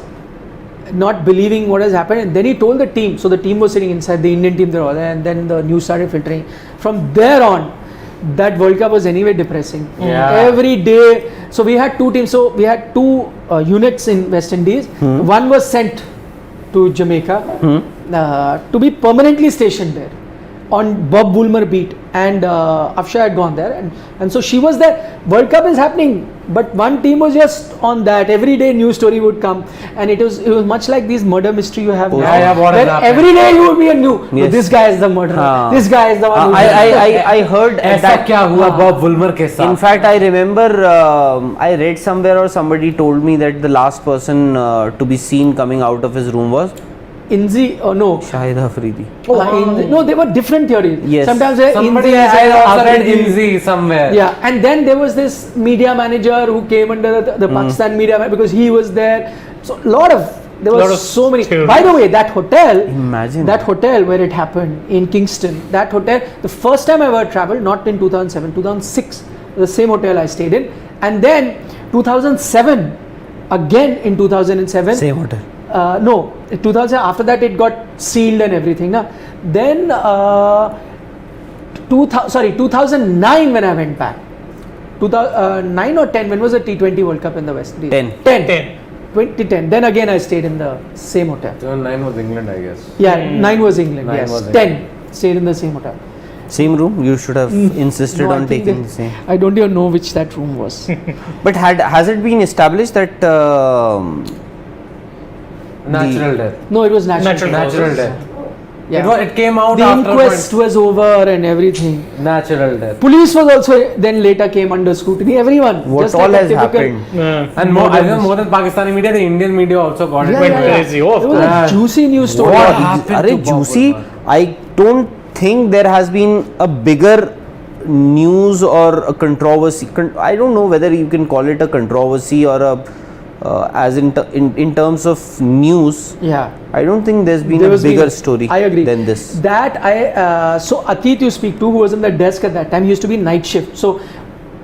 not believing what has happened, and then he told the team. So the team was sitting inside, the Indian team, they were all there, and then the news started filtering. From there on, that World Cup was anyway depressing. Every day. So we had two teams. So we had two units in West Indies. One was sent to Jamaica to be permanently stationed there on Bob Woolmer beat, and Afsha had gone there, and so she was there. World Cup is happening, but one team was just on that. Every day news story would come, and it was much like these murder mystery you have now. what has happened? Every day you would be a new. Yes. This guy is the murderer. This guy is the one. I heard ऐसा क्या हुआ Bob Woolmer के साथ? In fact, I remember I read somewhere or somebody told me that the last person to be seen coming out of his room was Inzi, no. Shahid Afridi. No, they were different theories. Yes. Sometimes Somebody Inzi, I also read Afridi. Inzi somewhere. Yeah, and then there was this media manager who came under the Pakistan media because he was there. So there were so many. theories. By the way, that hotel, Imagine that hotel where it happened in Kingston, that hotel, the first time I ever traveled, not in 2007, 2006, the same hotel I stayed in, and then 2007, again in 2007. Same hotel. No, 2000. After that, it got sealed and everything. Na? Then, 2009 when I went back. 2009 or 10. When was the T20 World Cup in the West Indies? 10. 2010. Then again, I stayed in the same hotel. 9 was England, I guess. Yeah, 9 was England. 9 yes, was 10 stayed in the same hotel. Same room? You should have insisted No, I on think taking the same. I don't even know which that room was. But has it been established that Natural death. No, it was natural. Natural death. Yeah. It came out The after inquest was over and everything. natural death. Police was also then later came under scrutiny. Everyone. what just all like a has typical- happened? And I think more than Pakistani media, the Indian media also got it. Went crazy. Oh, of It was a course. juicy news story. What What happened Are to Bob juicy? Woolmer? I don't think there has been a bigger news or a controversy. I don't know whether you can call it a controversy or a as in terms of news. Yeah. I don't think there's been There a was bigger been- story I agree. than this. That so Atit you speak to, who was in the desk at that time, he used to be night shift. So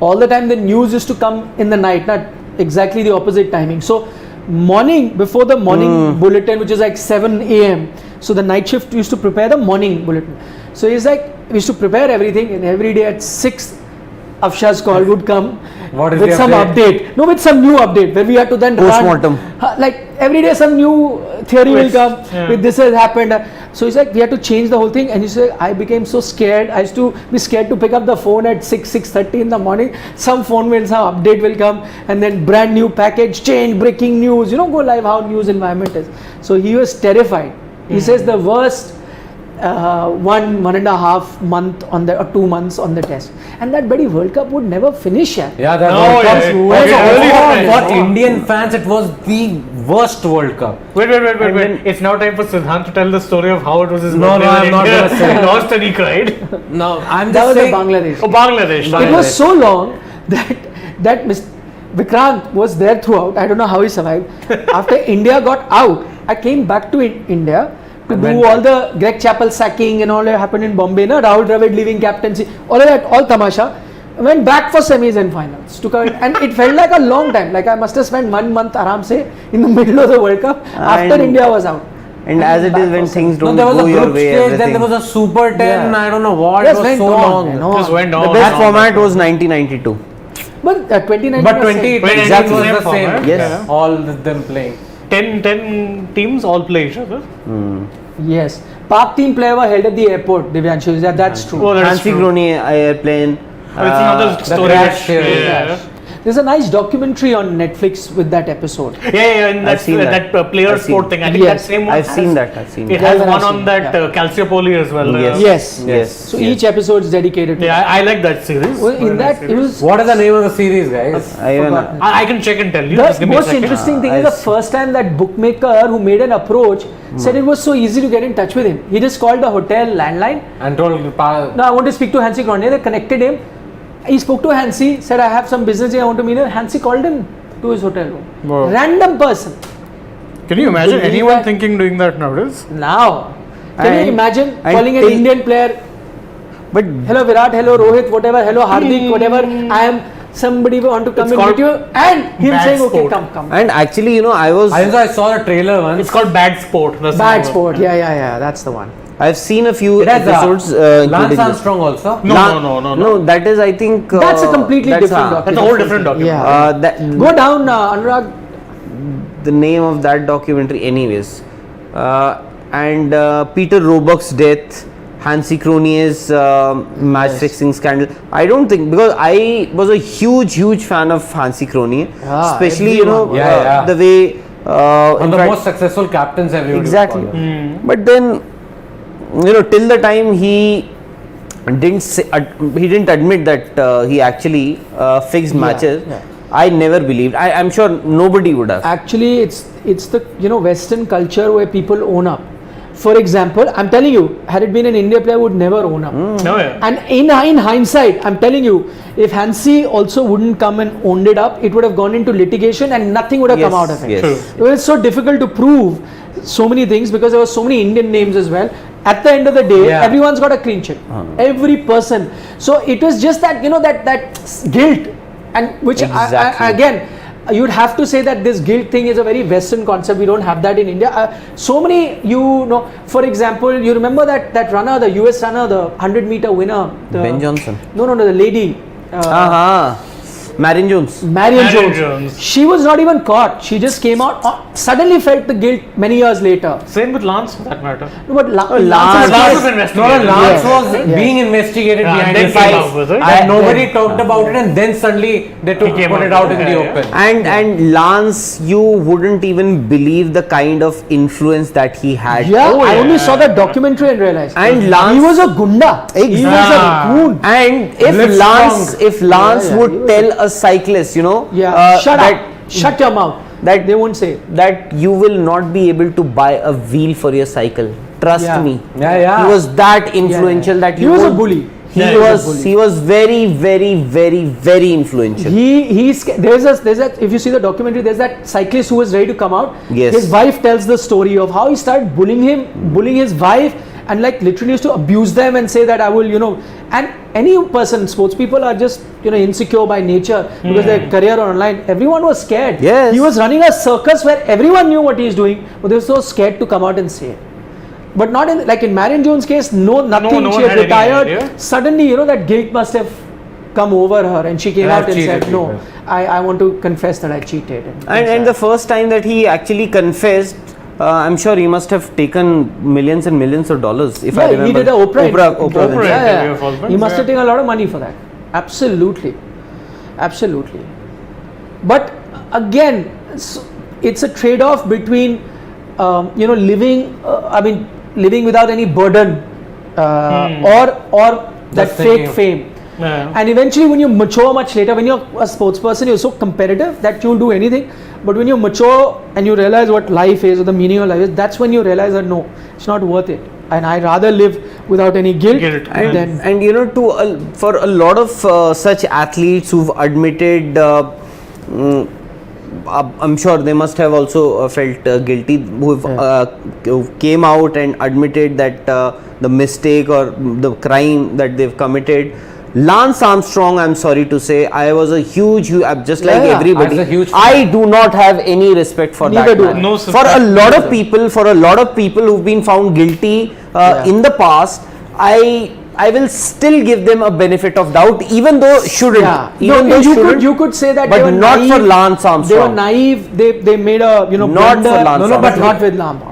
all the time the news used to come in the night, not exactly the opposite timing. So morning, before the morning bulletin, which is like 7 a.m. So the night shift used to prepare the morning bulletin. So he's like, we used to prepare everything, and every day at 6, Afsha's call would come What is with the some update. No, with some new update where we had to then Postmortem. run. Like every day some new theory will come with this has happened. So it's like we had to change the whole thing, and you say I became so scared. I used to be scared to pick up the phone at 6:30 in the morning. Some phone will, some update will come, and then brand new package change, breaking news. Go live how news environment is. So he was terrified. He says the worst one and a half month on the or 2 months on the test, and that bloody World Cup would never finish. Yeah, that No, World Cup yeah, was yeah, awful. yeah. For Indian fans, it was the worst World Cup. Wait. It's now time for Siddhant to tell the story of how it was his No, birthday no, when I'm not India gonna say. lost and he cried. No, I'm That just was the saying. Bangladesh. Oh, Bangladesh. It was so long that Mr. Vikrant was there throughout. I don't know how he survived. After India got out, I came back to India to And do went all the Greg Chappell sacking and all that happened in Bombay. No? Rahul Dravid leaving captaincy, all of that, all tamasha. I went back for semis and finals. And it felt like a long time. Like I must have spent 1 month aram se in the middle of the World Cup after And- India was out. And as it is, when things No, don't there was go a your group way, stage, then everything. there was a Super 10, Yeah. I don't know what, Yes, it was went so on, long. went on. Just went The on. best on. format was 1992. But 2019 But was same. 2020 Exactly. was Same the same. format. Yes. All of them playing. 10 teams all play each other. Yes. Park team player were held at the airport, Divyanshu. That's true. Oh, that's Fancy true. Crony airplane. But it's another the story. crash, Yeah. There's a nice documentary on Netflix with that episode. Yeah, and that's seen that, that. player I've sport seen- thing. I think Yes. that same one. I've seen that. I've seen It that. has Yeah, one I've on seen, that yeah. Calciopoli as well. Yes. Yes. Yes. So each episode is dedicated to Yeah, I like that series. Well, Very in nice that, it series. was What is the name of the series, guys? I even, forgotten. I can check and tell you. Just The give me a most second. interesting thing I is the see. first time that bookmaker who made an approach said it was so easy to get in touch with him. He just called the hotel landline. And told No, I want to speak to Hansi Cronje. They connected him. He spoke to Hansi, said, I have some business here, I want to meet him. Hansi called him to his hotel room. Wow. Random person. Can you imagine Believe anyone that? thinking doing that nowadays? Now, can you And- imagine and calling an till- Indian player, but hello Virat, hello Rohit, whatever, hello Hardik, whatever, I am somebody who want to come It's and meet called you, and him bad saying, okay, sport. come. and actually, you know, I saw a trailer once. It's called bad sport. That's the Bad name of it. sport, yeah, that's the one. I've seen a few It has episodes. Lance including this. Armstrong also. No. That is, I think. That's a completely that's different documentary. That's a whole different document. Yeah. Go down, Anurag. The name of that documentary, anyways. And Peter Roebuck's death, Hansi Cronje's match fixing scandal. I don't think, because I was a huge fan of Hansi Cronje, Ah, especially everyone. Yeah. the way. One of the in most fact- successful captains ever. Exactly. But then, you know, till the time he didn't say, he didn't admit that he actually fixed matches. yeah. I never believed. I'm sure nobody would have. Actually, it's the Western culture where people own up. For example, I'm telling you, had it been an India player, would never own up. No, yeah. And in hindsight, I'm telling you, if Hansi also wouldn't come and owned it up, it would have gone into litigation and nothing would have come out of it. Yes. True. It was so difficult to prove so many things because there were so many Indian names as well. At the end of the day, Yeah. everyone's got a clean sheet. Every person. So it was just that, that guilt, and which Exactly. again, you'd have to say that this guilt thing is a very Western concept. We don't have that in India. So many, for example, you remember that runner, the US runner, the 100-meter winner, Ben Johnson. No, the lady. Marion Jones. Marion Marion Jones. Jones. She was not even caught. She just came out, suddenly felt the guilt many years later. Same with Lance for that matter. No, but Lance- Lance's Lance case- was No, investigated. Lance Yeah. was Yeah. being investigated Yeah, behind then his came eyes. out with it. And nobody then- talked about it, and then suddenly they came put it out out with in it. the Yeah, open. And Lance, you wouldn't even believe the kind of influence that he had. Yeah, Oh, I yeah. only saw that documentary and realized. And Lance- he was a gunda. He was a Exactly. goon. And if Live Lance, strong. if Lance Yeah, he would was tell a cyclist, Yeah, shut that, up. Shut your mouth. that They won't say. that you will not be able to buy a wheel for your cycle. Trust Yeah. me. Yeah. He was that influential that He you was a won't- bully. He Yeah, he was was he was very influential. There's a if you see the documentary, there's that cyclist who was ready to come out. Yes. His wife tells the story of how he started bullying his wife, and like literally used to abuse them and say that I will, and any person, sports people are just insecure by nature because their career online. Everyone was scared. Yes. He was running a circus where everyone knew what he's doing, but they were so scared to come out and say it. But not in Marion Jones' case, nothing. no She one had had any retired. idea. Suddenly, that guilt must have come over her, and she came Yeah, out and cheated, said, "No, cheated. I want to confess that I cheated." And the first time that he actually confessed, I'm sure he must have taken millions and millions of dollars. If I yeah, remember, he did a Oprah Oprah interview. interview of husbands, He must have yeah. taken a lot of money for that. Absolutely. But again, it's a trade-off between living. living without any burden or that Just fake thinking. fame. Yeah. And eventually, when you mature much later, when you're a sports person, you're so competitive that you'll do anything. But when you mature and you realize what life is or the meaning of life is, that's when you realize that no, it's not worth it. And I'd rather live without any guilt than. And you know, for a lot of such athletes who've admitted, I'm sure they must have also felt guilty, who came out and admitted that the mistake or the crime that they've committed. Lance Armstrong, I'm sorry to say, I was a huge just like Yeah, everybody. I was a huge I do not have any respect for Neither that do man. I. No, For a lot of people, who've been found guilty in the past, I will still give them a benefit of doubt, even though shouldn't. Yeah, Even though shouldn't, you could say that but they were not naive. for Lance They were Armstrong. naive. They made a Not blunder. for Lance No, but Armstrong. not with Lance.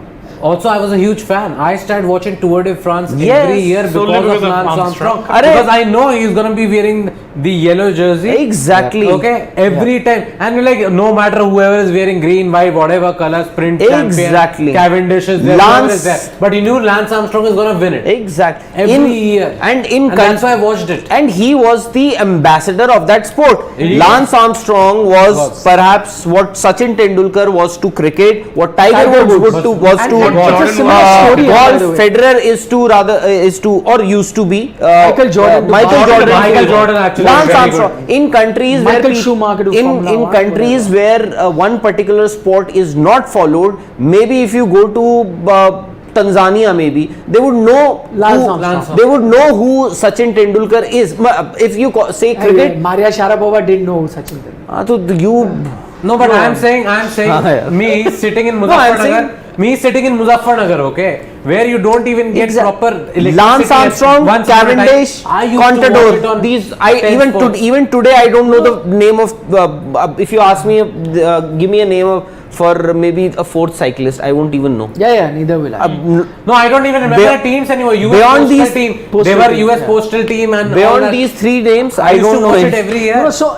Also, I was a huge fan. I started watching Tour de France Yes, every year solely because because of of Lance Armstrong. Armstrong. Arre. Because I know he's gonna be wearing the yellow jersey. Exactly. Okay, every time, and you're like, no matter whoever is wearing green, white, whatever color, sprint Exactly. champion, Cavendish is there, Lance- whoever is there. But you knew Lance Armstrong is gonna win it Exactly. every year, And that's why I watched it. And he was the ambassador of that sport. He Lance Armstrong was Was. perhaps what Sachin Tendulkar was to cricket, what Tiger Tiger Woods Woods was to was. And what it's a Jordan similar was. story, by the golf. way. Federer is to or used to be Michael Jordan to Michael Jordan. Jordan. Michael Jordan actually Lance was very Armstrong. good. In countries Michael where Schumacher to Formula in One, countries where one particular sport is not followed, maybe if you go to Tanzania, maybe they would know Lance who, Armstrong. they would know who Sachin Tendulkar is. If you say cricket, Maria Sharapova didn't know Sachin Tendulkar. so you No, but No. I'm saying, yeah. me sitting in I'm Muzaffarnagar, okay, where you don't even get proper electricity. Lance Armstrong, Once upon a time, Cavendish, I used to watch it Contador. on These 10 sports. even today I don't know the name of. If you ask me, give me a name for maybe a fourth cyclist, I won't even know. Yeah, neither will I. No, I don't even remember Be- the teams anymore. US beyond postal these team. postal They were team, US yeah. postal team and all Beyond that. these three names, I used don't to know. watch any. it every year. No, so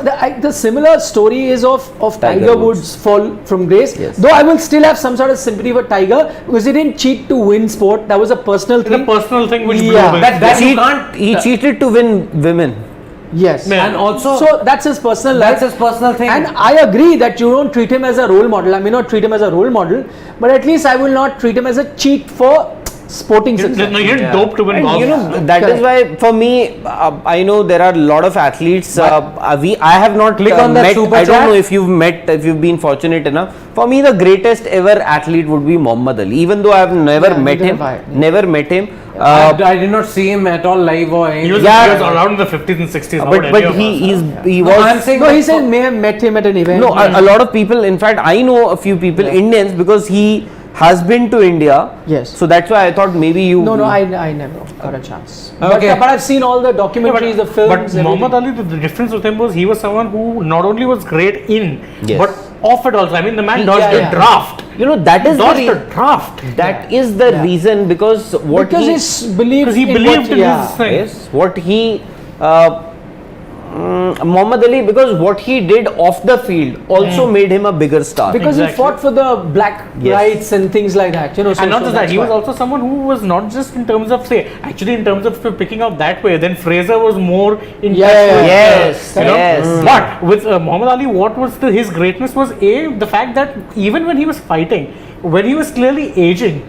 the similar story is of Tiger Tiger Woods. Woods' fall from grace. Yes. Though I will still have some sort of sympathy for Tiger because he didn't cheat to win sport. That was a personal It's a thing. personal thing which Yeah. blew That away. you can't. He cheated to win women. Yes. Yeah. And also, So that's his personal life. that's his personal thing. And I agree that you don't treat him as a role model. I may not treat him as a role model, but at least I will not treat him as a cheat for sporting success. No, you're Yeah. dope to win And golf. you know that is why for me, I know there are a lot of athletes. I have not Click on that met. super I don't chat. know if you've been fortunate enough. For me, the greatest ever athlete would be Muhammad Ali. Even though I have never Yeah, met neither him, have I. never met him. I did not see him at all live or anything. He was around in the 50s and 60s. How would any but of us? he No, I'm was. saying No, he that said may have met him at an event. No, a lot of people. In fact, I know a few people, Indians, because he has been to India. Yes. So that's why I thought maybe you. No, I never got a chance. Okay. But I've seen all the documentaries, the films. But Muhammad Ali, the difference with him was he was someone who not only was great in, Yes. but off it also. I mean, the man dodged yeah. a draft. You know that is Dodged the a draft. that is the Yeah. reason because what because he he's believed Because he in believed what, in yeah. his thing. yes, what he Muhammad Ali, because what he did off the field also made him a bigger star. Because Exactly. he fought for the black Yes. rights and things like that. You know, so, And not so just that, that's he was why. also someone who was not just in terms of actually in terms of picking out that way. Then Fraser was more in Yeah, touch with, yes, you know. yes. But with Muhammad Ali, what was his greatness was the fact that even when he was fighting, when he was clearly aging,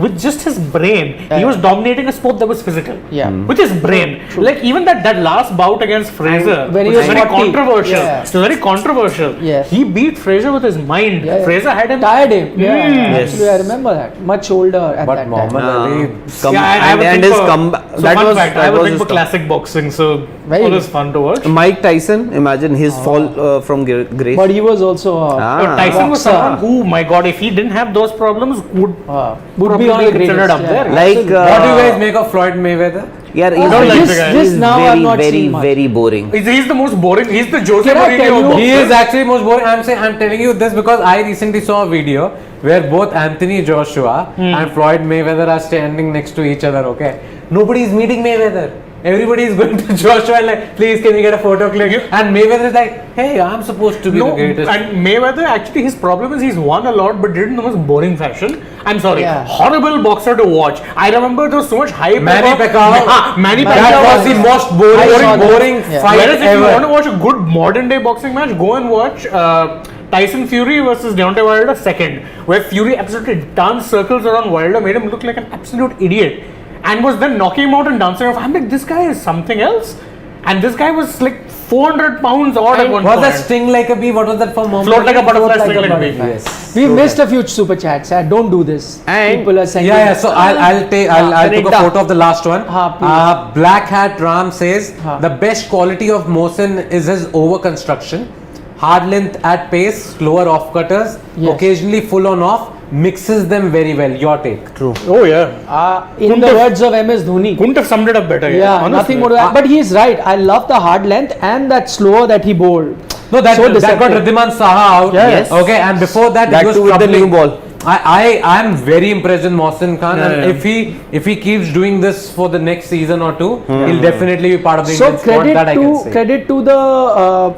with just his brain, he was dominating a sport that was physical. Yeah. With his brain. Like even that last bout against Fraser when he was was very 40. controversial. Yeah. It was very controversial. Yes. He beat Fraser with his mind. Yeah, yeah. Fraser had him Tired him. Yeah, Yes. actually, I remember that. Much older at But that Muhammad time. Ali, Yeah, I have a and thing his for- comeback. So That fun was fact, I that have a was thing his for classic boxing, so Very always good. fun to watch. Mike Tyson, imagine his fall from grace. But he was also Tyson was boxer. someone who, my God, if he didn't have those problems, would would probably be on the considered greatest. up there. Like what do you guys make of Floyd Mayweather? yeah, he's, don't like he's, the guy. This he's now very, I've not very, seen much. very boring. He's the most boring. He's the Jose Can I tell Mourinho. you- of He boxers. is actually most boring. I'm telling you this because I recently saw a video where both Anthony Joshua and Floyd Mayweather are standing next to each other. Okay, nobody is meeting Mayweather. everybody is going to Joshua and like, please can we get a photo click? And Mayweather is like, hey, I'm supposed to be the greatest. And Mayweather, actually, his problem is he's won a lot, but did it in the most boring fashion. I'm sorry, Yeah. horrible boxer to watch. I remember there was so much hype. Manny about- Pacquiao. Manny That Pacquiao was the most I saw boring, that. boring Yeah. fight Whereas if you want ever. to watch a good modern day boxing match, go and watch Tyson Fury versus Deontay Wilder second, where Fury absolutely danced circles around Wilder, made him look like an absolute idiot, and was then knocking him out and dancing off. I'm like, this guy is something else. And this guy was like 400 pounds odd at one Was point. that sting like a bee? What was that for Mohammed? Float like a butterfly, Float like sting a like a bee. butterfly. Yes. We missed a few super chats. Don't do this. And- People are sending. Yeah, yeah. So I'll take I'll take a Anita. photo of the last one. please. Black Hat Ram says हाँ. the best quality of Mohsin is his over construction, hard length at pace, slower off cutters, Yes. occasionally full on off, mixes them very well. Your take. True. Oh yeah. In Couldn't the have- words of MS Dhoni. Couldn't have summed it up better. Yeah, honestly. nothing more to add. But he's right. I love the hard length and that slower that he bowled. No, that So got deceptive. Riddhiman Saha out. Yes. Okay, and before that, That he was too with the troubling. new ball. I am very impressed with Mohsin Khan, Yeah, and yeah. if he keeps doing this for the next season or two, he'll definitely be part of the So Indian squad. That I can say. credit to the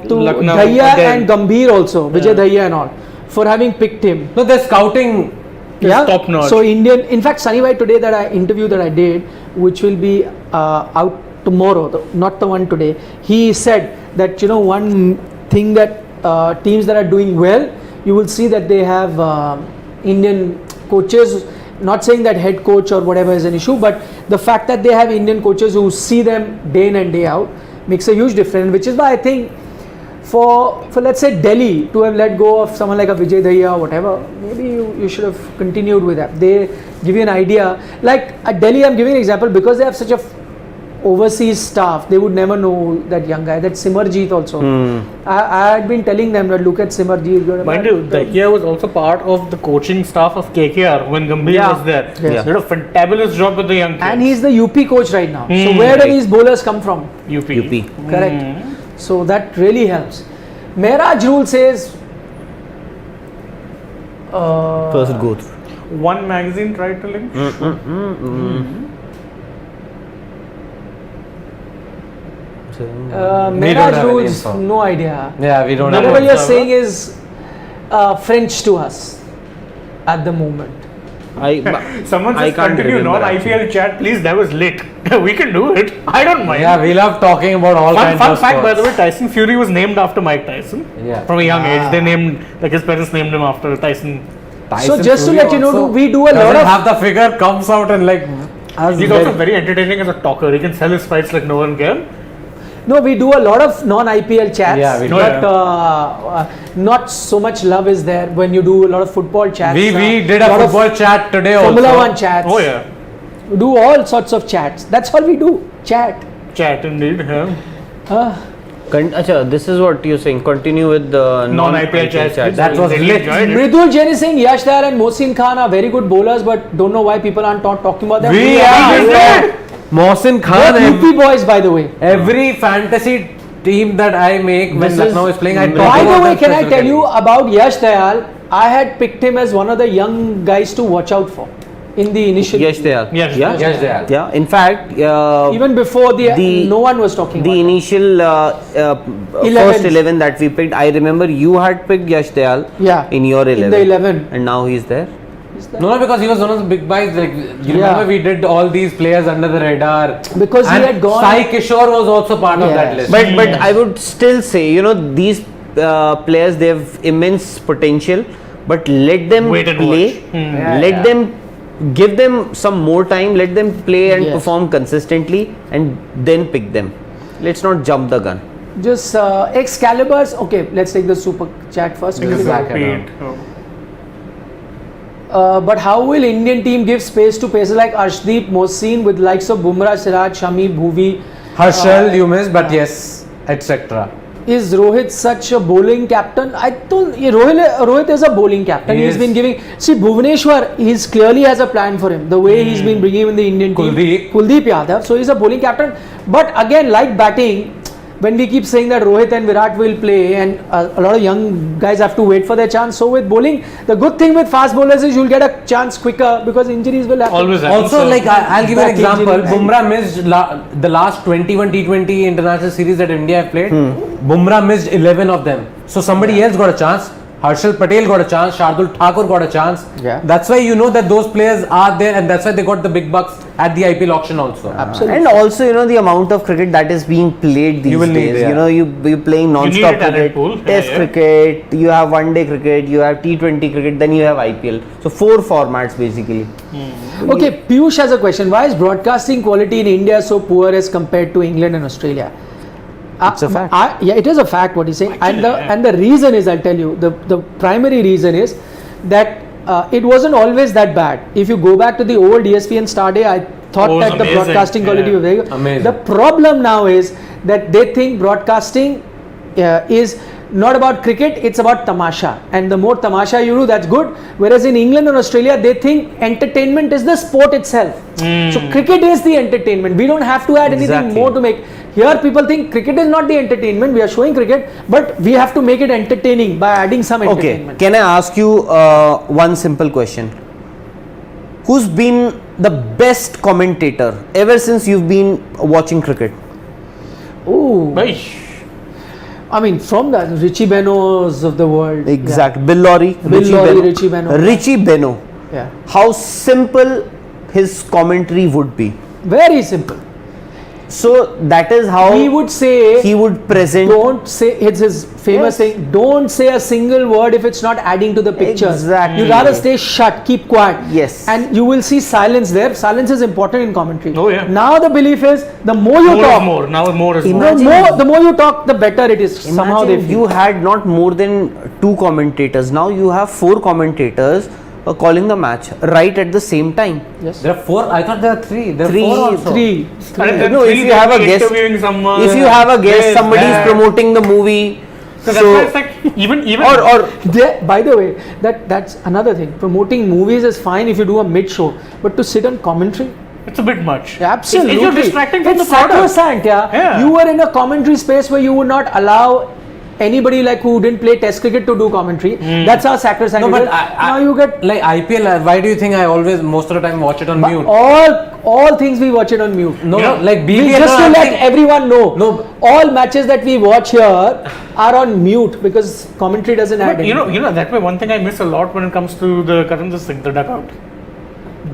to Lucknow Dhaya again. and Gambhir also, Vijay Dhaya and all, for having picked him. No, they're scouting. Yeah, top notch. So Indian, in fact, Sunny White today that I interview that I did, which will be out tomorrow, not the one today. He said that one thing that teams that are doing well, you will see that they have Indian coaches. Not saying that head coach or whatever is an issue, but the fact that they have Indian coaches who see them day in and day out makes a huge difference. Which is why I think for let's say Delhi to have let go of someone like a Vijay Dhaya or whatever, maybe you should have continued with that. They give you an idea. Like at Delhi, I'm giving an example because they have such a overseas staff. They would never know that young guy. That Simarjeet also. I had been telling them that look at Simarjeet. Mind you, Dakia was also part of the coaching staff of KKR when Gambhir Yeah. was there. Yes. They did a fantabulous job with the young kids. And he's the UP coach right now. So where do these bowlers come from? UP. UP. Correct. So that really helps. Mehraj Rule says. First go through. One magazine tried to link. We don't Mehraj have any Rules, info. no idea. Yeah, we don't Whatever have. you're whatsoever. saying is French to us at the moment. Someone I says can't continue remember non-IPL chat, please. That was lit. We can do it. I don't mind. Yeah, we love talking about all Fun kinds of fact, by the way, sports. Tyson Fury was named after Mike Tyson. Yeah. From a young age, they named his parents named him after Tyson. So just to Fury let you know, also we do a lot doesn't of. have the figure, comes out and like. He's also very entertaining as a talker. He can sell his fights like no one can. No, we do a lot of non-IPL chats, Yeah, we do. but not so much love is there when you do a lot of football chats. We did a lot of football chat today Formula also. One chats. Oh yeah, We do all sorts of chats. That's all we do. Chat. chat indeed. Yeah. Acha, this is what you're saying. Continue with the Non-IPL chats. That was Really lit. enjoyed it. Mridul Jain is saying Yash Dayal and Mohsin Khan are very good bowlers, but don't know why people aren't talking about them. We are. Mohsin Khan, Both UP boys, by the way. every fantasy team that I make when This Lucknow is is playing, I talk By the about way, them can I tell specifically. you about Yash Dayal? I had picked him as one of the young guys to watch out for in the initial. Yes, they are. Yes, Yeah. Yes, they are. Yeah. In fact, Even before no one was talking the about initial first 11 that we picked, I remember you had picked Yash Dayal Yeah, in your 11. in the 11. And now he's there. No, because he was one of the big guys. Like you Yeah. remember, we did all these players under the radar. Because he and had gone- Sai Kishore was also part of that Yes. list. But I would still say, these players, they have immense potential, but let them Wait and play. watch. Let them give them some more time. Let them play and Yes. perform consistently, and then pick them. Let's not jump the gun. Just Excalibur's. Okay, let's take the super chat first. This is back around. But how will Indian team give space to pacers like Arshdeep, Mohsin with likes of Bumrah, Siraj, Shami, Bhuvi? Harshal, you missed, but yes, etc. Is Rohit such a bowling captain? I don't. Rohit is a bowling captain. He He's is. been giving. See, Bhuvaneshwar, he's clearly has a plan for him. The way he's been bringing him in the Indian team. Kuldeep. Kuldeep Yadav. So he's a bowling captain. But again, like batting, when we keep saying that Rohit and Virat will play and a lot of young guys have to wait for their chance, so with bowling, the good thing with fast bowlers is you'll get a chance quicker because injuries will happen. Always happen. Also, like I'll give you an Back example. injury. Bumrah missed the last 21 T20 international series that India have played. Bumrah missed 11 of them. So somebody else got a chance. Harshal Patel got a chance. Shardul Thakur got a chance. Yeah. That's why you know that those players are there, and that's why they got the big bucks at the IPL auction also. Absolutely. And also, you know, the amount of cricket that is being played these You will need, days. yeah. You know, you're playing need a non-stop talent cricket, pool. Test Yeah. cricket, you have one-day cricket, you have T20 cricket, then you have IPL. So 4 formats basically. Okay, Piyush has a question. Why is broadcasting quality in India so poor as compared to England and Australia? It's a fact. Yeah, it is a fact what he's saying. Actually, And the reason is, I'll tell you, the primary reason is that it wasn't always that bad. If you go back to the old ESPN Star Day, I thought Oh, it was that the amazing. broadcasting quality Yeah. was very good. Amazing. The problem now is that they think broadcasting is not about cricket, it's about tamasha, and the more tamasha you do, that's good. Whereas in England and Australia, they think entertainment is the sport itself. So cricket is the entertainment. We don't have to add anything Exactly. more to make. Here people think cricket is not the entertainment. We are showing cricket, but we have to make it entertaining by adding some Okay, entertainment. can I ask you one simple question? Who's been the best commentator ever since you've been watching cricket? Ooh, Baish. I mean, from the Richie Benos of the world. Exact. Bill Lawry, Bill Lawry, Richie Beno. Richie Beno. Yeah. How simple his commentary would be. Very simple. So that is how He would say, he would present. don't say, it's his famous Yes. saying, don't say a single word if it's not adding to the picture. Exactly. You rather stay shut, keep quiet. Yes. And you will see silence there. Silence is important in commentary. Oh, yeah. Now the belief is, the more you More talk, is more. Now more is the more. Imagine- the more you talk, the better it is. Somehow they Imagine feel. you had not more than 2 commentators. Now you have 4 commentators calling the match right at the same time. Yes. There are 4. I thought there are 3. There are Three, 4 also. Three. And then No, if three you have a they'll be guest- interviewing someone. If you have a guest, Yes, somebody is that. promoting the movie. So that's why it's like even or There, by the way, that's another thing. Promoting movies is fine if you do a mid-show, but to sit on commentary, it's a bit much. absolutely. If you're distracting from it's the product. sacrosanct, yeah. Yeah. You were in a commentary space where you would not allow anybody like who didn't play Test cricket to do commentary. That's how sacrosanct. No, it but is. Now you get like IPL. Why do you think I always most of the time watch it on mute? all things we watch it on mute. No, Yeah. no, like We BBL. just no, to I'm let saying- everyone know. No. All matches that we watch here are on mute because commentary doesn't add But anything. you know that way one thing I miss a lot when it comes to the current this thing, the dugout.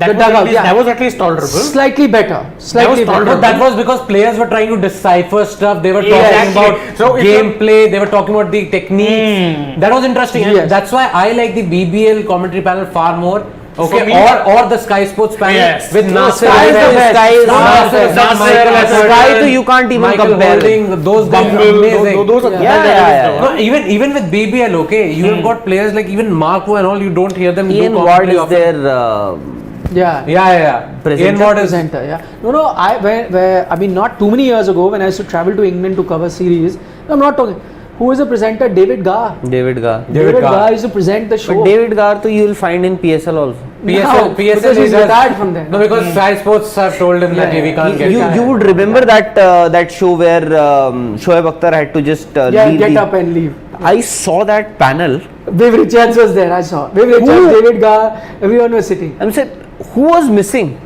The dugout, yeah. That was at least tolerable. Slightly better. Slightly tolerable. better. No, that was because players were trying to decipher stuff. They were talking Exactly. about So if gameplay. They were talking about the techniques. That was interesting, and Yes. that's why I like the BBL commentary panel far more. Okay, me- or the Sky Sports panel Yes. with Nasser. Sky is the best. Sky is Nasser, Nasser, Michael Sky Atherton, to you can't even Michael compare. Holding, those guys are Bumble, amazing. those are Yeah. No, even with BBL, okay, you have got players like even Marco and all. You don't hear them Ian do Ward commentary is often. their Yeah. Yeah. Presenter. Ian Ward is Presenter, yeah. No, I mean, not too many years ago when I used to travel to England to cover series, I'm not talking. Who is the presenter? David Garr. David Garr. David Garr. used to present the show. But David Garr to you will find in PSL also. Now, because he's retired from there. No, because Sky Sports have told him that Yeah, we can't get You would remember that show where Shoaib Akhtar had to just leave get the- up and leave. I saw that panel. Viv Richards was there, I saw. Viv Richards, Who? David Garr, everyone was sitting. I said, who was missing?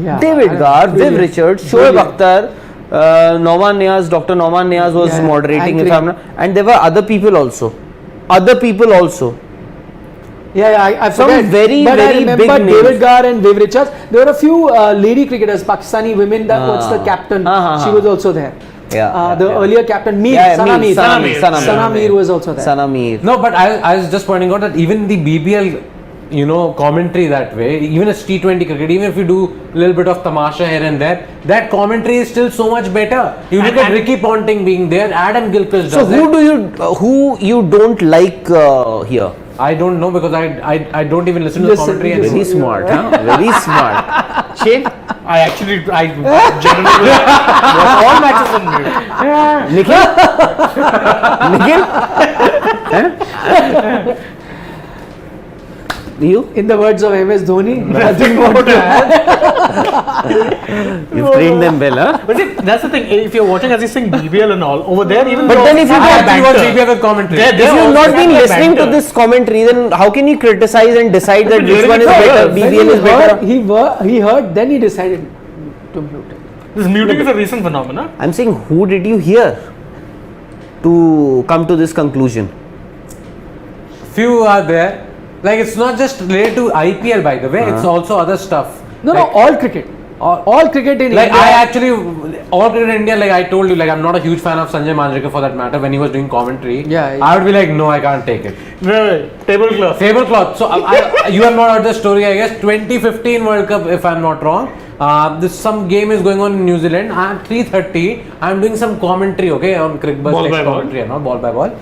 Yeah. David Garr, Viv Brilliant. Richards, Shoaib Brilliant. Akhtar, Nouman Niaz, Dr. Nouman Niaz was Yeah, moderating, if anchoring. I'm not, and there were other people also. Yeah, I Some forget. very, but very I remember big names. David Garr and Viv Richards. There were a few lady cricketers, Pakistani women. What's the captain? She was also there. Yeah, the earlier captain, Mir, Yeah, Sana Mir, Mir. Sana Mir was also there. Sana Mir. No, but I was just pointing out that even the BBL, commentary that way, even as T20 cricket, even if you do a little bit of tamasha here and there, that commentary is still so much better. You look at Ricky Ponting being there, Adam Gilchrist So does it. who you don't like here? I don't know because I don't even listen to the Listen, commentary. listen. Very smart, huh? Very smart. Shane, I generally watch all matches on mute. Nikhil? You? In the words of MS Dhoni, nothing more to add. You've trained them well, huh? But see, that's the thing. If you're watching as he's saying BBL and all over there, even But though then if you I watch- banter, watch BBL with commentary. they're If you've also not been having listening to banter. this commentary, then how can you criticize and decide that which one is No, better? when When BBL is better. he heard, then he decided to mute it. This muting is a recent phenomenon. I'm saying, who did you hear to come to this conclusion? Few are there. Like it's not just related to IPL, by the way. It's also other stuff. No, Like- all cricket. All cricket in Like India. I actually, all cricket in India, like I told you, like I'm not a huge fan of Sanjay Manjrekar for that matter. When he was doing commentary, Yeah. I would be like, no, I can't take it. Right, tablecloth. Tablecloth. So you have not heard the story, I guess. 2015 World Cup, if I'm not wrong. This some game is going on in New Zealand. At 3:30, I'm doing some commentary, okay, on cricket Ball by ball. commentary and all, ball by ball.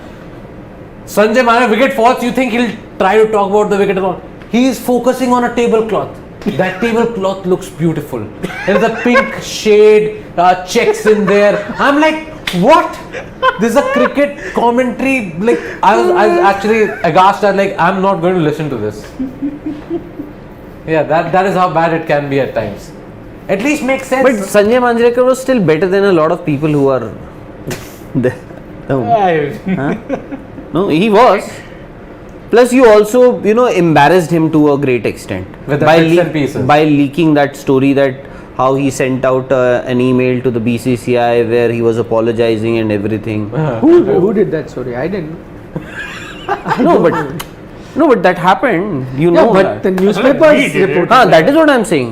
Sanjay Manjrekar wicket falls. You think he'll try to talk about the wicket and all? He is focusing on a tablecloth. That tablecloth looks beautiful. There's a pink shade, checks in there. I'm like, what? This is a cricket commentary. Like I was actually aghast at like I'm not going to listen to this. Yeah, that is how bad it can be at times. At least makes sense. But Sanjay Manjrekar was still better than a lot of people who are there. No. Right. No, he was. Plus, you also, embarrassed him to a great extent With the bits and pieces. by leaking that story that how he sent out an email to the BCCI where he was apologizing and everything. Who did that? Sorry, I didn't. No, but that happened. You Yeah, know but that. the newspapers we did it. reported. That is what I'm saying.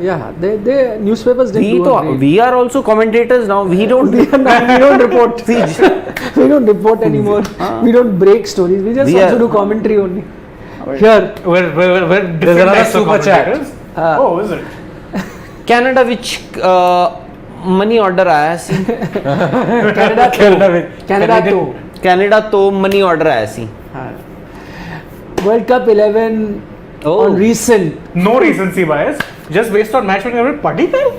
Yeah, they newspapers didn't do a great. We are also commentators now. We don't. We don't report. We don't report anymore. We don't break stories. We just We also are- do commentary only. Here, We're different another types of super chat. commentators. Oh, is it? Canada which money order आया सी Canada too. Canada तो money order आया सी World Cup 11 Oh. on recent No recency bias, just based on match winning ability. Particle?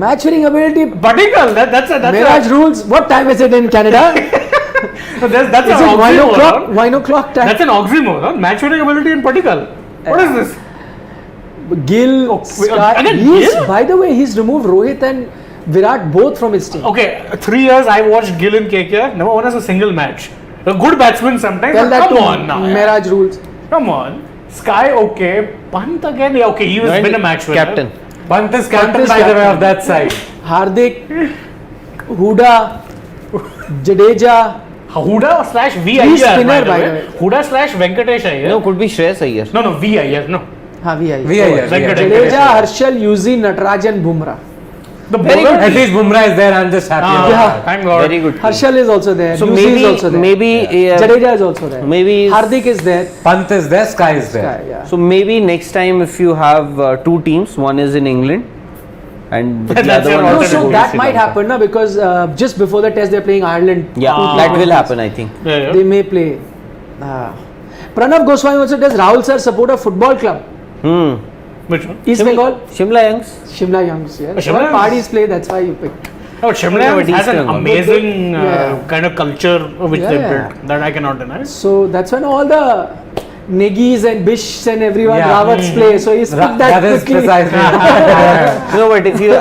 match winning ability. Particle. That's Mirage rules. What time is it in Canada? that's Is an it 1 o'clock? oxymoron. 1 o'clock time. That's an oxymoron. Match winning ability and particle. What is this? Gill, wait, Sky. again, He's, Gill? by the way, he's removed Rohit and Virat both from his team. Okay, 3 years I watched Gill and KKR. Never won us a single match. A good batsman sometimes. Tell But that come to on now. Mirage rules. Come on. Sky, okay. Pant again. Yeah, okay. He has been a match winner. captain. Pant is captain, Pant is by the way, captain. of that side. Hardik, Huda, Jadeja. Huda slash V He's Iyer, spinner, by by the the way. way. Huda slash Venkatesh Iyer. No, could be Shreyas Iyer. No, V Iyer. No. Haan, VI. VIR. Venkatesh. Jadeja, Harshal, Yuzi, Natarajan, Bumrah. The Very bowler. good. At least Bumrah is there. I'm just happy. Ah, about Yeah. that. Thank God. Very good. Harshal is also there. So Yuzi is also there. maybe Jadeja is also there. maybe Hardik is there. Pant is there. Sky is there. Sky, yeah. So maybe next time if you have two teams, one is in England and the That's other your one No, is alternate. so in that Sri might Lanka. happen now because just before the test they're playing Ireland. Yeah, that will happen, I think. Yeah, They may play. Pranav Goswami also does Rahul sir support a football club? Which one? East Bengal? Shimla Youngs. Shimla Youngs, yeah. Shimla What Youngs. parties play, that's why you picked. Oh, Shimla Yeah, Youngs but has East an Bengal. amazing Yeah. kind of culture which Yeah, they yeah. built that I cannot deny. So that's when all the Negis and Bishs and everyone, Yeah. Rawats play. So he's picked that That is quickly. precisely. No, but if you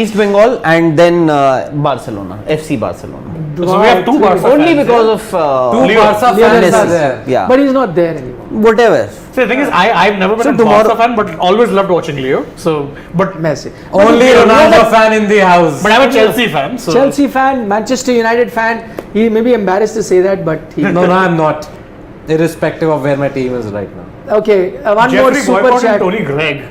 East Bengal and then Barcelona, FC Barcelona. So we have two Barca Only fans, because yeah? of Two Leo. Barca Leo fans Messi. are there. yeah, But he's not there anymore. whatever. So the thing is, I've never been So a tomorrow- Barca fan, but always loved watching Leo. So, but Messi. Only But Ronaldo fan in the house. but I'm a Chelsea fan. So Chelsea fan, Manchester United fan. He may be embarrassed to say that, but he. No, I'm not. Irrespective of where my team is right now. Okay, one Jeffrey more super Boycott chat. and Tony Gregg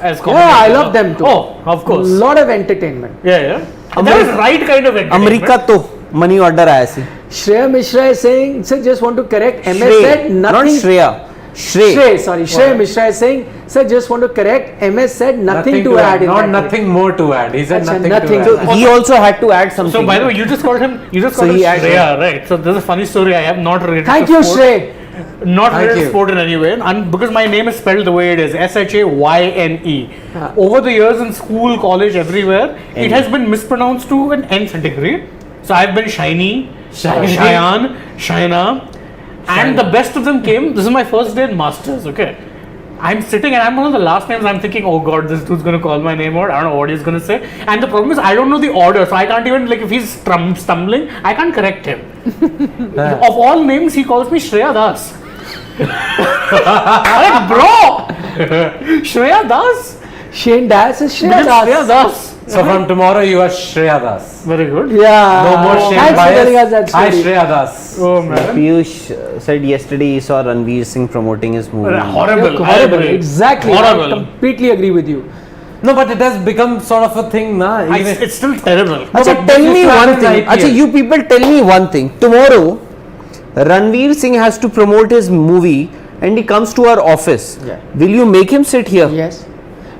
as Yeah, I commentators. love them too. Oh, of course. Lot of entertainment. Yeah. And that was right kind of entertainment. America to money order आया सी. Shreya Mishra is saying, sir, just want to correct. MS Shrey, said not nothing. Shreya. Shrey. Sorry. Shreya Mishra is saying, sir, just want to correct. MS said nothing to add in Not that. nothing more to add. He said Achha, nothing, nothing to to add. He also had to add something. So by the way, you just called him. You just So called him he added- Shreya, right? So there's a funny story I have not related. Thank to you, sport. Shrey. Not Thank related to you. sport in any way, and because my name is spelled the way it is, SHAYNE. Ah. Over the years in school, college, everywhere, it has been mispronounced to an nth degree. So I've been Shiny, Cheyenne, Shaina, and the best of them came. This is my first day in Masters. Okay, I'm sitting and I'm one of the last names. I'm thinking, oh god, this dude's gonna call my name out. I don't know what he's gonna say. And the problem is, I don't know the order, so I can't even like if he's stumbling, I can't correct him. Of all names, he calls me Shreya Das. I'm like, bro, Shreya Das. Shane Das is Shreya Because Das. Shreya Das. So from tomorrow you are Shreya Das. Very good. Yeah. No more Shane Thanks for telling us that bias. Hi story. Shreya Das. Oh man. Piyush said yesterday he saw Ranveer Singh promoting his movie. Horrible. I Horrible. agree. Exactly. Horrible. I completely agree with you. No, but it has become sort of a thing, na. Even- It's still terrible. Acha, but tell this me used to one happen in thing. Acha, IPL. you people tell me one thing. Tomorrow, Ranveer Singh has to promote his movie and he comes to our office. Yeah. Will you make him sit here? Yes.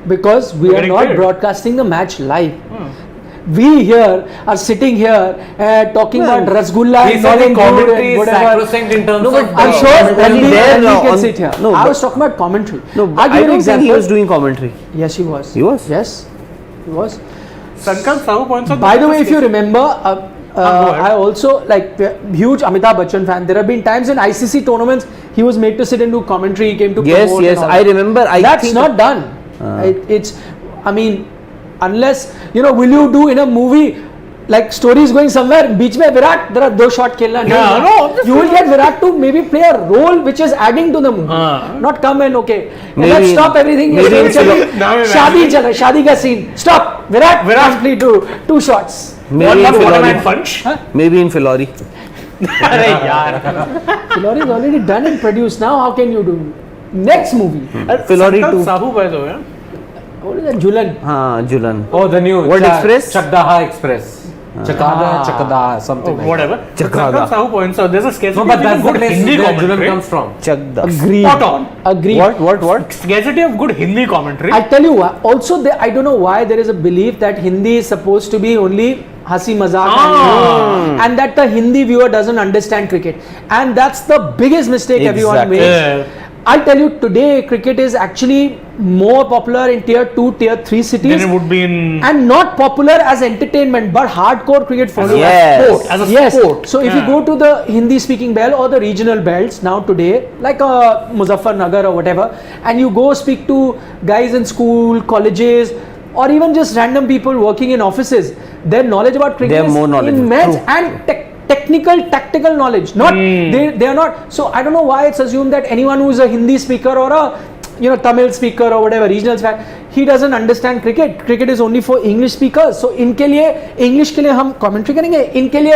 Because we We're are getting not paid. broadcasting the match live. We here are sitting here talking about Rasgulla He and said the Nollywood commentary and is whatever. sacrosanct in terms No, but of. I'm No, sure but Ranveer there, can on- sit here. no, I but- was talking about commentary. No, I'll give I you an don't think he example. was doing commentary. Yes, he was. He was? Yes, he was. Sankar Sahu points out. By the way, if you remember, ahead. I also like huge Amitabh Bachchan fan. There have been times in ICC tournaments he was made to sit and do commentary. He came to Yes, promote yes, and all I that. remember. I That's think not done. It's, I mean, unless will you do in a movie like story is going somewhere? Beach mein Virat, there are do shot khelna. Yeah, no, you will get Virat to maybe play a role which is adding to the movie. Not come and okay. Maybe- Let's stop everything. maybe in Now I'm Shadi chal raha, shadi ka scene. Stop. Virat, complete two shots. maybe in One man Filori. punch. Maybe in Filori. Arey yaar. Filori is already done and produced. Now how can you do next movie? Filori Sankar too. Sahu, by the way. What is that? Julan. Haan, Julan. Oh, the new. What express? Chakdaha Express. Chakada, something like Whatever. Chakada. Sankar Sahu points out there's a scarcity that. No, but of that's the good place Hindi where Julan commentary. comes from. Chakda. Agreed. Spot on. Agreed. What? Scarcity of good Hindi commentary. I tell you what, also I don't know why there is a belief that Hindi is supposed to be only hasi mazak and that the Hindi viewer doesn't understand cricket, and that's the biggest mistake everyone Exactly. makes. Yeah. I tell you today cricket is actually more popular in tier 2, tier 3 cities Then it would be in. and not popular as entertainment but hardcore cricket followers. Yes. sport, as a Yes. sport. So if you go to the Hindi speaking belt or the regional belts now today, like Muzaffarnagar or whatever, and you go speak to guys in school, colleges, or even just random people working in offices, their knowledge about cricket They're is more knowledgeable. immense True. and technical, tactical knowledge. Not they are not. So I don't know why it's assumed that anyone who is a Hindi speaker or a Tamil speaker or whatever regional speaker, he doesn't understand cricket. Cricket is only for English speakers. So इनके लिए English के लिए हम commentary करेंगे. इनके लिए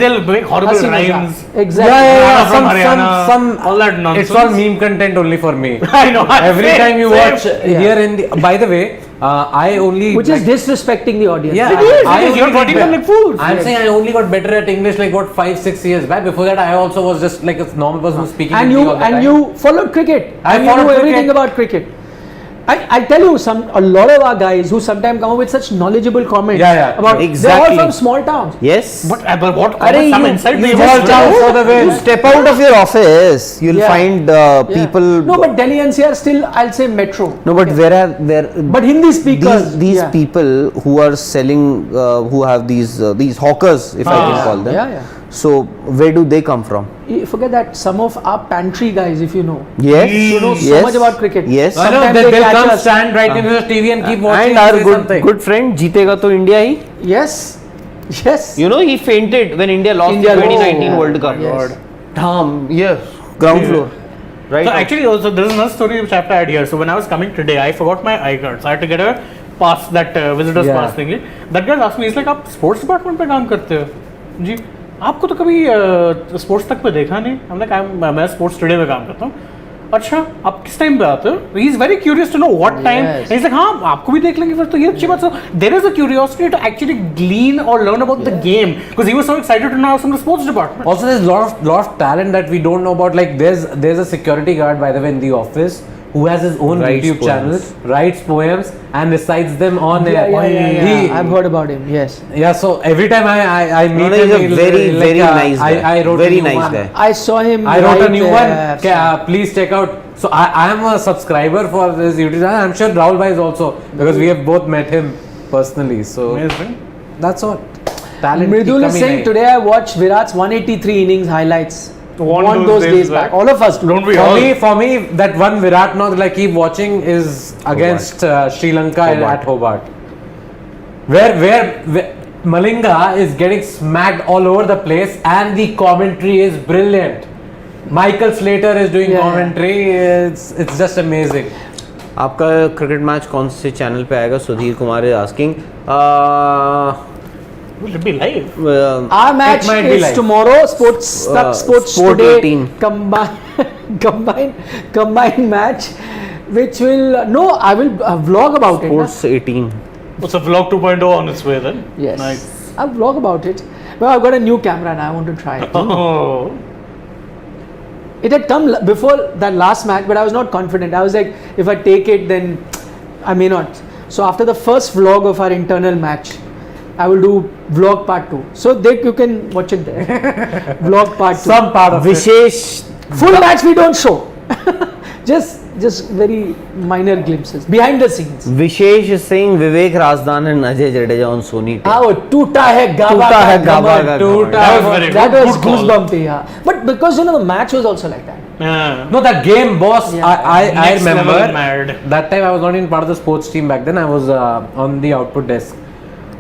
They'll make horrible हंसी मजाक. rhymes. Exactly. Yeah, from Haryana, some all that nonsense. It's all meme content only for me. I know. Every Same, time you same. watch here in the. By the way, I only. Which is disrespecting the audience. Yeah, It is, I it is. You're only got treating them be- like fools. I'm saying I only got better at English like what 5-6 years back. Before that, I also was just like a normal person who's speaking And Hindi you all the time. you followed cricket. I and you followed know everything cricket. about cricket. I tell you, a lot of our guys who sometimes come up with such knowledgeable comments Yeah, about exactly. they're all from small towns. Yes. But what? Arey, Some you- insight you they just have. tell- for the way. You step out of your office, you'll Yeah. find Yeah. people. No, but Delhi NCR still, I'll say metro. No, but where But Hindi speakers. these yeah. people who are selling, who have these hawkers, if I can call them. Yeah, yeah. So where do they come from? You forget that some of our pantry guys, if you know, Yes. you know so yes, much about cricket. Yes. I know Sometimes they'll they catch come us. stand right in the TV and keep watching. And our say good something. good friend जीतेगा तो India he. Yes. Yes. You know he fainted when India lost India the lost. 2019 World Cup. Yes. Damn. Yes. Ground floor. Right. So actually, also there is another story which I have to add here. So when I was coming today, I forgot my I card. So I had to get a pass, that visitors Yeah. pass thingy. That guy asked me, he's like, आप sports department पे काम करते हो? जी, आपको तो कभी sports तक पे देखा नहीं. I'm like, मैं sports today में काम करता हूँ. अच्छा, आप किस टाइम पे आते हो? He is very curious to know what time. Yes. And he's like, हाँ, आपको भी देख लेंगे फिर तो ये अच्छी बात. So there is a curiosity to actually glean or learn about the game because he was so excited to know from the sports department. Also, there's lot of talent that we don't know about. Like there's a security guard, by the way, in the office who has his own Writes YouTube channel, poems. writes poems and recites them on air. Yeah. I've heard about him. Yes. Yeah, so every time I meet No, him, he's a he'll- very like, very nice guy. I wrote very a new nice one. guy. I saw him. I wrote a right new there. one. Okay, please check out. So I am a subscriber for this YouTube channel. I'm sure Rahul Bhai is also because we have both met him personally. So Amazing. that's all. Talent. Mridul ki is kami saying nahi. today I watched Virat's 183 innings highlights. want those days back. All of us do. Don't we all? For me, that one Virat knock that I keep watching is against Sri Lanka at Hobart, where Malinga is getting smacked all over the place, and the commentary is brilliant. Michael Slater is doing commentary. It's just amazing. आपका cricket match कौन से channel पे आएगा? Sudhir Kumar is asking. Will it be live? Our match It might be is live. tomorrow. Sports Sport today 18. combined match, which will I will vlog about Sports 18. It's a vlog 2.0 on its way then. it. Yes, Nice. I'll vlog about it. Well, I've got a new camera now. I want to try it. Oh. It had come before that last match, but I was not confident. I was like, if I take it, then I may not. So after the first vlog of our internal match, I will do vlog part 2. So you can watch it there. Vlog part 2. Some part of it. Vishesh Full match we don't show. just very minor glimpses behind the scenes. Vishesh is saying Vivek Razdan and Ajay Jadeja on Sony. How toota hai gaba Toota ka hai gaba ghaman. ka Toota. That was very That good. was Good call. goosebumpy, yeah. But because the match was also like that. Yeah. No, that game, boss. Yeah. I Next level remember mad. that time I was not in part of the sports team back then. I was on the output desk.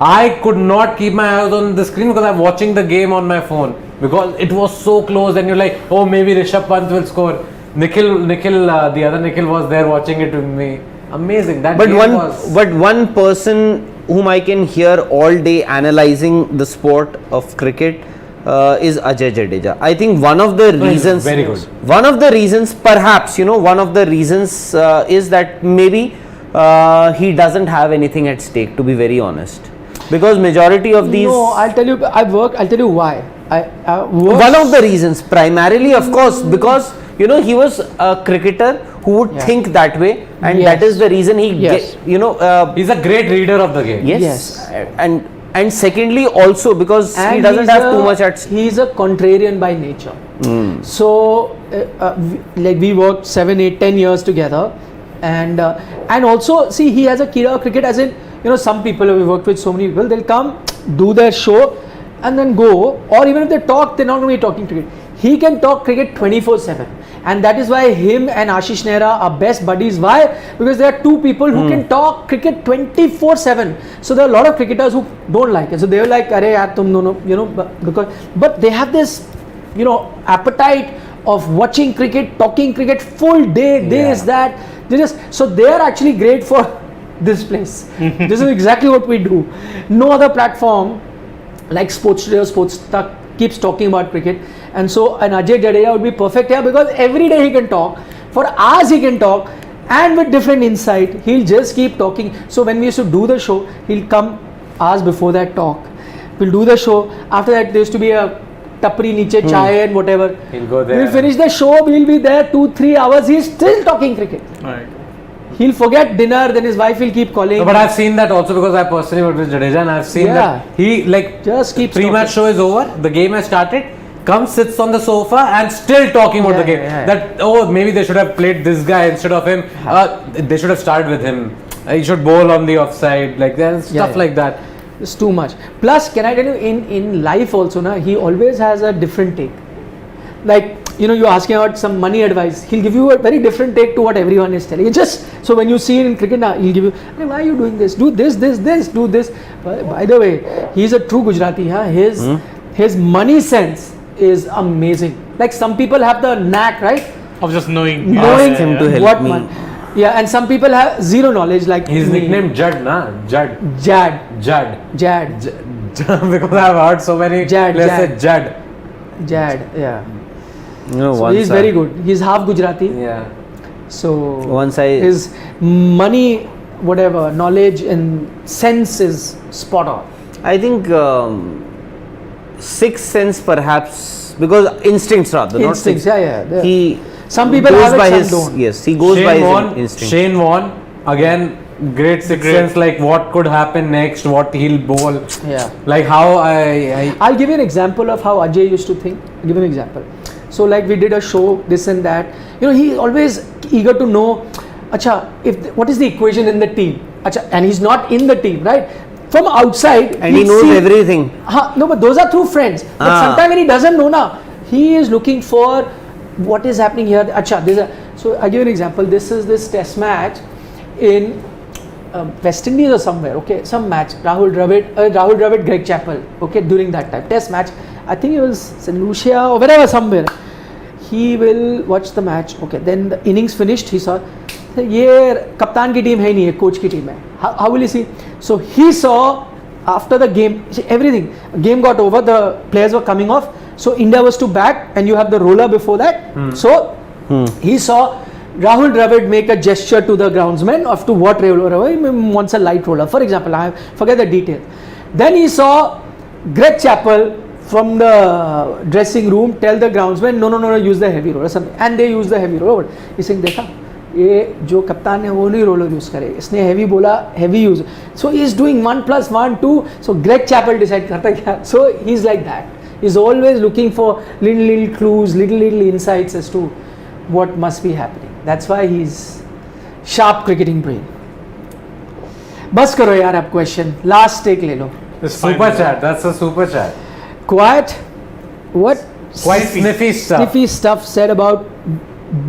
I could not keep my eyes on the screen because I'm watching the game on my phone because it was so close. And you're like, oh, maybe Rishabh Pant will score. Nikhil, the other Nikhil was there watching it with me. Amazing. That But game one, was. one person whom I can hear all day analyzing the sport of cricket is Ajay Jadeja. I think one of the reasons, very good. One of the reasons, perhaps one of the reasons is that maybe he doesn't have anything at stake. To be very honest, because majority of these. No, I'll tell you. I'll tell you why. I worked. One of the reasons, primarily, of course, because he was a cricketer who would think that way, and Yes. that is the reason he Yes. He's a great reader of the game. yes. And secondly also because he And doesn't he's have too much at He's a contrarian by nature. So, we worked 7, 8, 10 years together, and also see he has a kid of cricket. As in, some people we worked with, so many people, they'll come, do their show, and then go. Or even if they talk, they're not going to be talking cricket. He can talk cricket 24/7, and that is why him and Ashish Nehra are best buddies. Why? Because there are two people who can talk cricket 24/7. So there are a lot of cricketers who don't like it. So they were like, "Arey yaar, tum dono," but they have this, appetite of watching cricket, talking cricket full day. This, that. So they are actually great for this place. This is exactly what we do. No other platform like Sports Today or Sports AajTak keeps talking about cricket, and so an Ajay Jadeja would be perfect here because every day he can talk, for hours he can talk, and with different insight he'll just keep talking. So when we used to do the show, he'll come hours before that talk. We'll do the show. After that there used to be a tapri niche chai and whatever. He'll go there. We'll finish the show. We'll be there 2-3 hours. He's still talking cricket. Right. He'll forget dinner. Then his wife will keep calling. No, but I've seen that also because I personally worked with Jadeja, and I've seen that he just keeps pre-match show is over, the game has started, comes, sits on the sofa and still talking about the game. That maybe they should have played this guy instead of him. They should have started with him. He should bowl on the offside, like that, stuff like that. It's too much. Plus, can I tell you, in life also, he always has a different take. Like, you're asking about some money advice. He'll give you a very different take to what everyone is telling you. So when you see it in cricket now, he'll give you, "Hey, why are you doing this? Do this, do this." By the way, he's a true Gujarati. Huh? His money sense is amazing. Like some people have the knack, right? Of just knowing. Ask him to help what me. Yeah, and some people have zero knowledge. Like He's me. nicknamed Judd, na? Judd. Jad. Because I've heard so many Jad, players Jad. say Judd. Jad, yeah. So once he's very good. He's half Gujarati. Yeah. So Once his money, whatever, knowledge and sense is spot on. I think sixth sense perhaps, because instincts rather, not Instincts, sixth. yeah. He Some people goes have it, by some his don't. yes. He goes by his instinct. Shane Warne, again, great sixth sense, like what could happen next, what he'll bowl. Yeah. Like how I I'll give you an example of how Ajay used to think. I'll give you an example. So like we did a show, this and that. He's always eager to know, what is the equation in the team? And he's not in the team, right? From outside, And he he'll knows see- everything. No, but those are through friends. But sometimes when he doesn't know now, he is looking for what is happening here. Acha, so I give you an example. This is this test match in West Indies or somewhere, okay, some match, Rahul Dravid, Greg Chappell, okay, during that time, test match, I think it was St. Lucia or wherever, somewhere, he will watch the match, okay, then the innings finished, he saw, ये कप्तान की team है नहीं है, coach की team है, how will he see? So he saw after the game, everything, game got over, the players were coming off, so India was to bat and you have the roller before that, so he saw Rahul Dravid make a gesture to the groundsman of to what roller, he wants a light roller, for example, I forget the detail. Then he saw Greg Chappell from the dressing room tell the groundsman, no, use the heavy roller, and they use the heavy roller. He's saying, देखा, ये जो कप्तान है वो नहीं roller use करे, इसने heavy बोला, heavy use. So he's doing 1 + 1 2. So Greg Chappell decide करता क्या? So he's like that. He's always looking for little clues, little insights as to what must be happening. That's why he's sharp cricketing brain. बस करो यार अब question. Last take ले लो. Super chat. That's a super chat. Quiet. What? Quite sniffy stuff. Sniffy stuff said about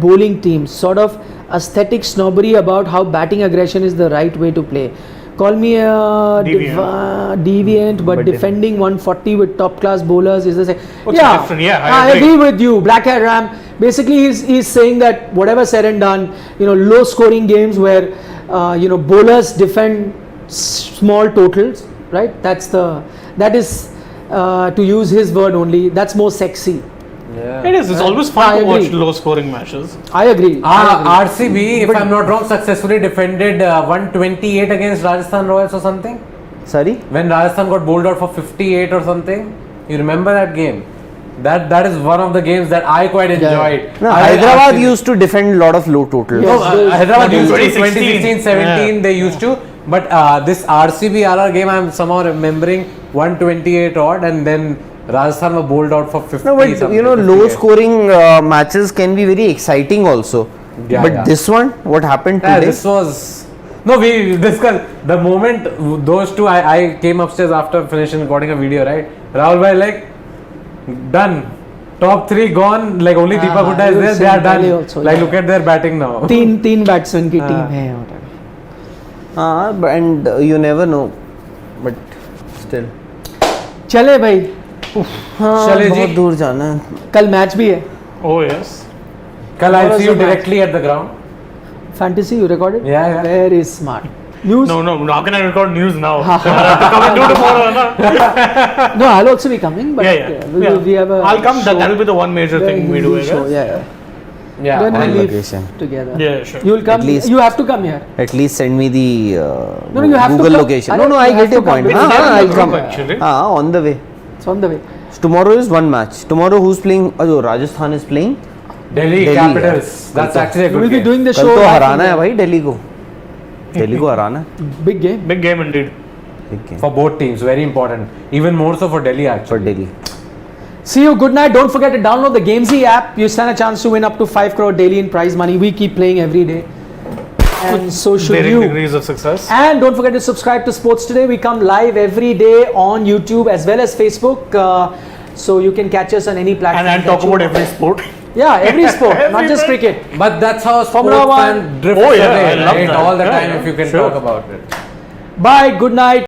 bowling teams. Sort of aesthetic snobbery about how batting aggression is the right way to play. Call me a deviant, but defending 140 with top class bowlers is the same. Different. Yeah, I agree with you. Black Hat Ram. Basically, he's saying that whatever said and done, low scoring games where bowlers defend small totals, right? That is to use his word only. That's more sexy. Yeah. It is. It's always fun to watch low-scoring matches. I agree. RCB, if I'm not wrong, successfully defended 128 against Rajasthan Royals or something. Sorry? When Rajasthan got bowled out for 58 or something. You remember that game? That is one of the games that I quite enjoyed. No, Hyderabad used to defend a lot of low totals. Yes. No, Hyderabad used to 2016, 2016-17 they used to. But this RCB RR game, I'm somehow remembering 128 odd, and then Rajasthan were bowled out for 50. No, but low scoring matches can be very exciting also. Yeah, but yeah. this one, what happened Yeah, today? this was. No, we discussed the moment those two. I came upstairs after finishing recording a video, right? Rahul bhai like done. Top 3 gone. Like only Deepak Hooda is there. They are done. Also, like look at their batting now. तीन batsmen की team है. And you never know. But still. चले भाई. चले जी. बहुत दूर जाना है. कल मैच भी है. Oh yes. Kal I'll see you directly at the ground. Fantasy, you recorded? Yeah. Very smart. News? No. How can I record news now? I have to come and do tomorrow, na? No, I'll also be coming. But we have a I'll come. show. That will be the one major thing we do. I Show, guess. yeah. Then on we leave location. together. Yeah, sure. You will come. At least- You have to come here. At least send me the No, you have to Google come. location. Arey, No, I you have get your to come. point. It's there in the I'll group come. actually. On the way. It's on the way. Tomorrow is one match. Tomorrow who's playing? Rajasthan is playing. Delhi Delhi, Capitals. yeah. That's actually a We good will be game. doing the कल show. तो back Hariana in है भाई दिल्ली को. दिल्ली को हराना है. Big game. Big game indeed. Big game For both teams, very important. Even more so for Delhi for actually. Delhi. See you. Good night. Don't forget to download the Gamezy app. You stand a chance to win up to 5 crore daily in prize money. We keep playing every day. And so should Varying you. degrees of success. And don't forget to subscribe to Sports Today. We come live every day on YouTube as well as Facebook. So you can catch us on any platform. And talk that you about want. every sport. Yeah, every sport, not just Every cricket. But that's how a Formula sports One. fan drifts Oh, yeah, away, I love right? that. All the Yeah, time yeah, if you can sure. talk about it. Bye. Good night.